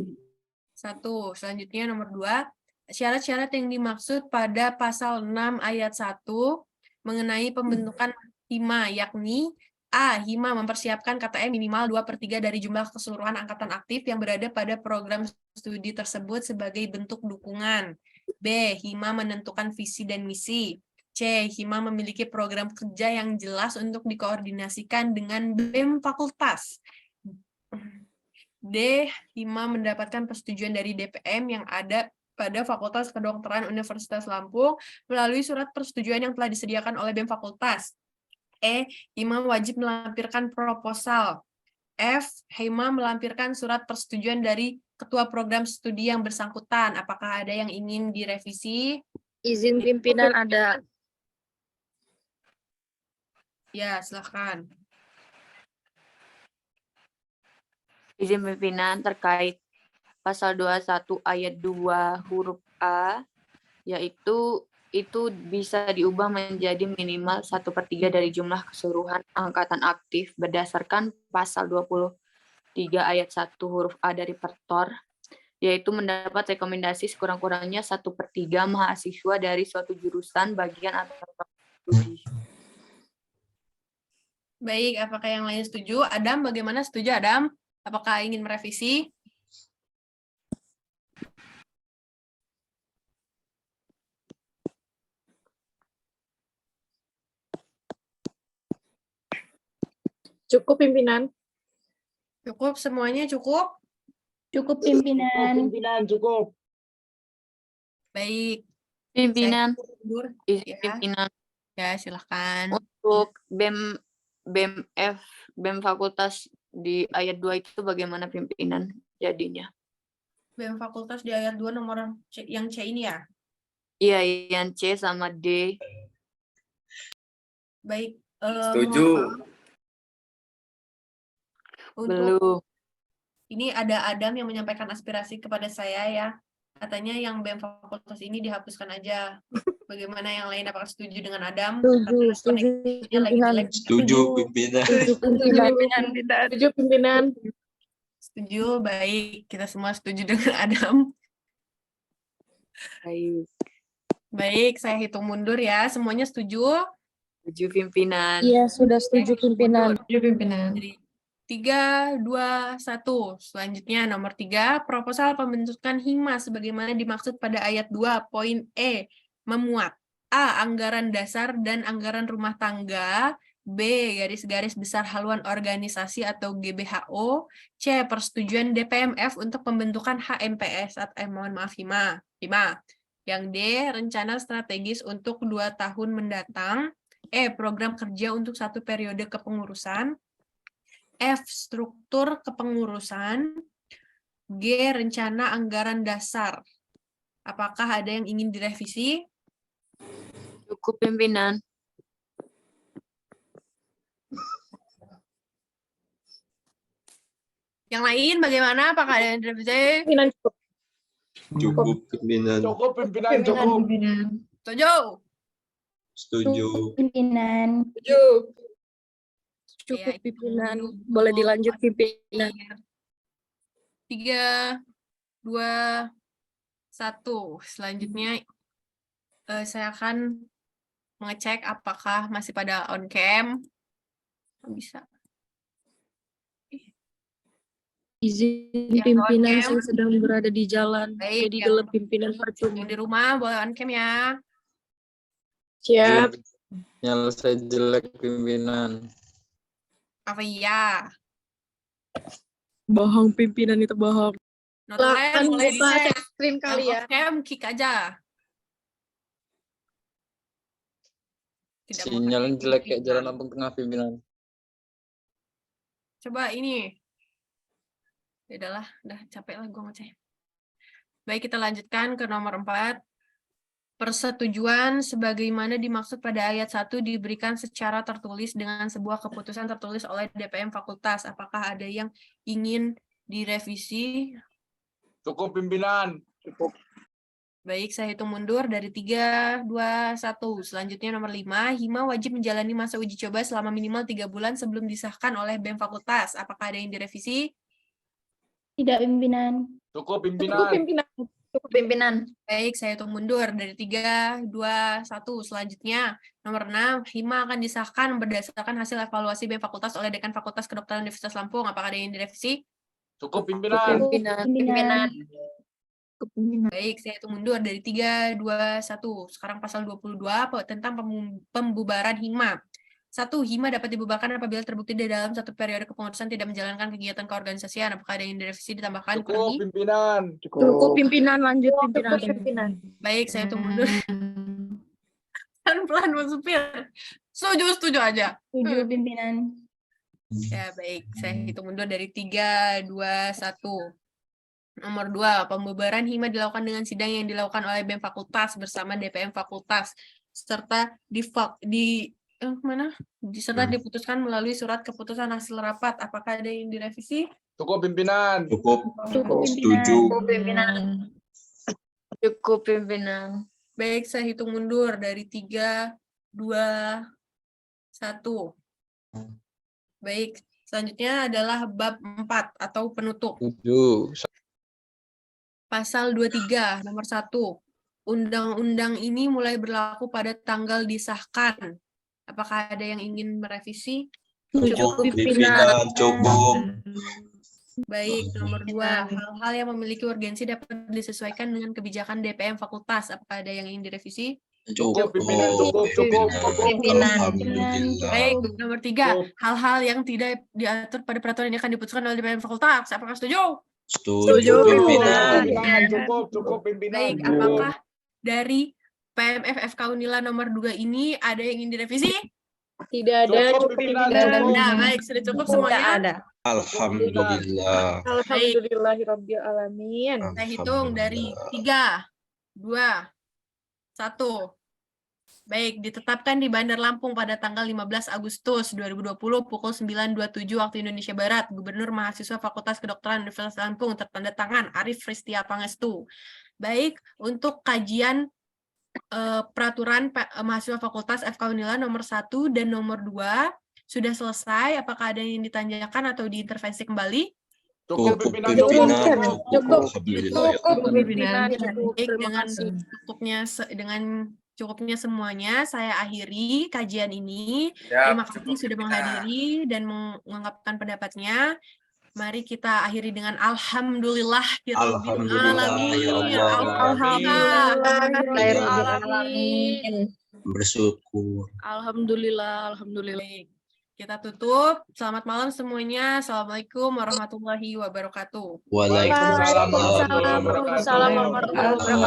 1. Selanjutnya nomor 2. Syarat-syarat yang dimaksud pada pasal 6 ayat 1 mengenai pembentukan HIMA, yakni A. HIMA mempersiapkan KTM minimal 2/3 dari jumlah keseluruhan angkatan aktif yang berada pada program studi tersebut sebagai bentuk dukungan. B. HIMA menentukan visi dan misi. C. HIMA memiliki program kerja yang jelas untuk dikoordinasikan dengan BEM fakultas. D. HIMA mendapatkan persetujuan dari DPM yang ada pada Fakultas Kedokteran Universitas Lampung melalui surat persetujuan yang telah disediakan oleh BEM fakultas. E. HIMA wajib melampirkan proposal. F. HIMA melampirkan surat persetujuan dari ketua program studi yang bersangkutan. Apakah ada yang ingin direvisi? Izin pimpinan ada. Ya, silakan. Izin pimpinan terkait pasal 21 ayat 2 huruf A, yaitu itu bisa diubah menjadi minimal 1/3 dari jumlah keseluruhan angkatan aktif berdasarkan pasal 23 ayat 1 huruf A dari Pertor, yaitu mendapat rekomendasi sekurang-kurangnya 1/3 mahasiswa dari suatu jurusan bagian atau studi. Baik, apakah yang lain setuju? Adam, bagaimana setuju Adam? Apakah ingin merevisi? Cukup pimpinan. Cukup semuanya cukup? Cukup pimpinan. Pimpinan cukup. Baik. Pimpinan, izin Ya. pimpinan. Ya, silakan. Untuk BEM fakultas di ayat 2 itu bagaimana pimpinan jadinya? BEM fakultas di ayat 2 nomor C, yang C ini ya? Iya, yang C sama D. Baik. Setuju. Belum. Ini ada Adam yang menyampaikan aspirasi kepada saya ya. Katanya yang BEM fakultas ini dihapuskan aja. Bagaimana yang lain? Apakah setuju dengan Adam? Setuju pimpinan. Setuju pimpinan. Setuju pimpinan. Setuju, baik. Kita semua setuju dengan Adam. Baik. Baik, saya hitung mundur ya. Semuanya setuju? Setuju pimpinan. Iya, sudah setuju pimpinan. Setuju pimpinan. Jadi 3, 2, 1. Selanjutnya nomor 3, proposal pembentukan HIMA sebagaimana dimaksud pada ayat 2 poin E memuat A. Anggaran dasar dan anggaran rumah tangga. B. Garis-garis besar haluan organisasi atau GBHO. C. Persetujuan DPMF untuk pembentukan HMPS atau HIMA. Yang D. Rencana strategis untuk 2 tahun mendatang. E. Program kerja untuk 1 periode kepengurusan. F. Struktur kepengurusan. G. Rencana anggaran dasar. Apakah ada yang ingin direvisi? Cukup pimpinan. Yang lain bagaimana? Apakah ada yang direvisi? Pimpinan cukup. Cukup pimpinan. Cukup pimpinan, cukup. Setuju? Setuju. Pimpinan. Setuju. Cukup pimpinan. Boleh dilanjut pimpinan. 3, 2, 1. Selanjutnya saya akan mengecek apakah masih pada on cam. Bisa. Izin Yang pimpinan, on cam. saya sedang berada di jalan. Baik, Jadi yang- gelap pimpinan percuma. Yang di rumah boleh on cam ya. Siap. Nyala jelek pimpinan. Apa iya? Bohong pimpinan itu bohong. Not live, boleh buka dicek. share screen kali ya. Yang off cam, kick aja. Tidak mau Sinyal pakai jelek kayak pimpinan. jalan Lampung Tengah pimpinan. Coba ini. Ya udahlah, udah capek lah gue ngecek. Baik, kita lanjutkan ke nomor 4. Persetujuan sebagaimana dimaksud pada ayat 1 diberikan secara tertulis dengan sebuah keputusan tertulis oleh DPM Fakultas. Apakah ada yang ingin direvisi? Cukup pimpinan. Cukup. Baik, saya hitung mundur dari 3, 2, 1. Selanjutnya nomor 5, Hima wajib menjalani masa uji coba selama minimal 3 bulan sebelum disahkan oleh BEM Fakultas. Apakah ada yang direvisi? Tidak, pimpinan. Cukup Cukup pimpinan. pimpinan. Cukup pimpinan. Baik, saya hitung mundur dari 3, 2, 1. Selanjutnya, nomor 6, Hima akan disahkan berdasarkan hasil evaluasi BEM Fakultas oleh Dekan Fakultas Kedokteran Universitas Lampung. Apakah ada yang direvisi? Cukup pimpinan. Pimpinan. Baik, saya hitung mundur dari 3, 2, 1. Sekarang pasal 22 tentang pembubaran Hima. 1. Hima dapat dibubarkan apabila terbukti di dalam satu periode kepengurusan tidak menjalankan kegiatan keorganisasian. Apakah ada yang direvisi ditambahkan? Cukup Kurangi? pimpinan. Cukup pimpinan, lanjut pimpinan. Pimpinan. Baik, saya hitung mundur. Pelan-pelan Mas Supir. Setuju aja. Setuju, pimpinan. Ya, baik. Saya hitung mundur dari 3, 2, 1. Nomor 2, pembubaran Hima dilakukan dengan sidang yang dilakukan oleh BEM Fakultas bersama DPM Fakultas serta diputuskan melalui surat keputusan hasil rapat. Apakah ada yang direvisi? Cukup pimpinan. Cukup. Cukup, Setuju. pimpinan. Cukup pimpinan. Baik, saya hitung mundur dari 3, 2, 1. Baik, selanjutnya adalah bab 4 atau penutup. Setuju. Pasal 23, nomor 1. Undang-undang ini mulai berlaku pada tanggal disahkan. Apakah ada yang ingin merevisi? Cukup pimpinan. Cukup. Baik, nomor 2. Hal-hal yang memiliki urgensi dapat disesuaikan dengan kebijakan DPM Fakultas. Apakah ada yang ingin direvisi? Cukup pimpinan. Cukup. Alhamdulillah. Baik, nomor 3. Hal-hal yang tidak diatur pada peraturan ini akan diputuskan oleh DPM Fakultas. Apakah setuju? Setuju pimpinan. Cukup pimpinan. Baik, apakah dari PMFFK Unila nomor 2 ini ada yang ingin direvisi? Tidak ada. Cukup Cukup pimpinan. pimpinan. Nah, baik, sudah cukup semuanya. Alhamdulillah. Alhamdulillahirabbil alamin. Saya hitung dari 3, 2, 1. Baik, ditetapkan di Bandar Lampung pada tanggal 15 Agustus 2020 pukul 9.27 waktu Indonesia Barat. Gubernur Mahasiswa Fakultas Kedokteran Universitas Lampung tertanda tangan Arif Ristia Pangestu. Baik, untuk kajian peraturan mahasiswa Fakultas FK Unila nomor 1 dan nomor 2 sudah selesai. Apakah ada yang ditanyakan atau diintervensi kembali? Cukup pimpinan. Cukup. Alhamdulillah. Cukup pimpinan. Baik, Terima dengan kasih. cukupnya semuanya, saya akhiri kajian ini. Siap, Terima kasih cukup sudah pimpinan. menghadiri dan mengungkapkan pendapatnya. Mari kita akhiri dengan Alhamdulillah. Alhamdulillah, ya Allah. Alhamdulillah. Bersyukur. Alhamdulillah. Alhamdulillah. Baik, kita tutup. Selamat malam semuanya. Assalamualaikum warahmatullahi wabarakatuh. Waalaikumsalam. Waalaikumsalam warahmatullahi wabarakatuh.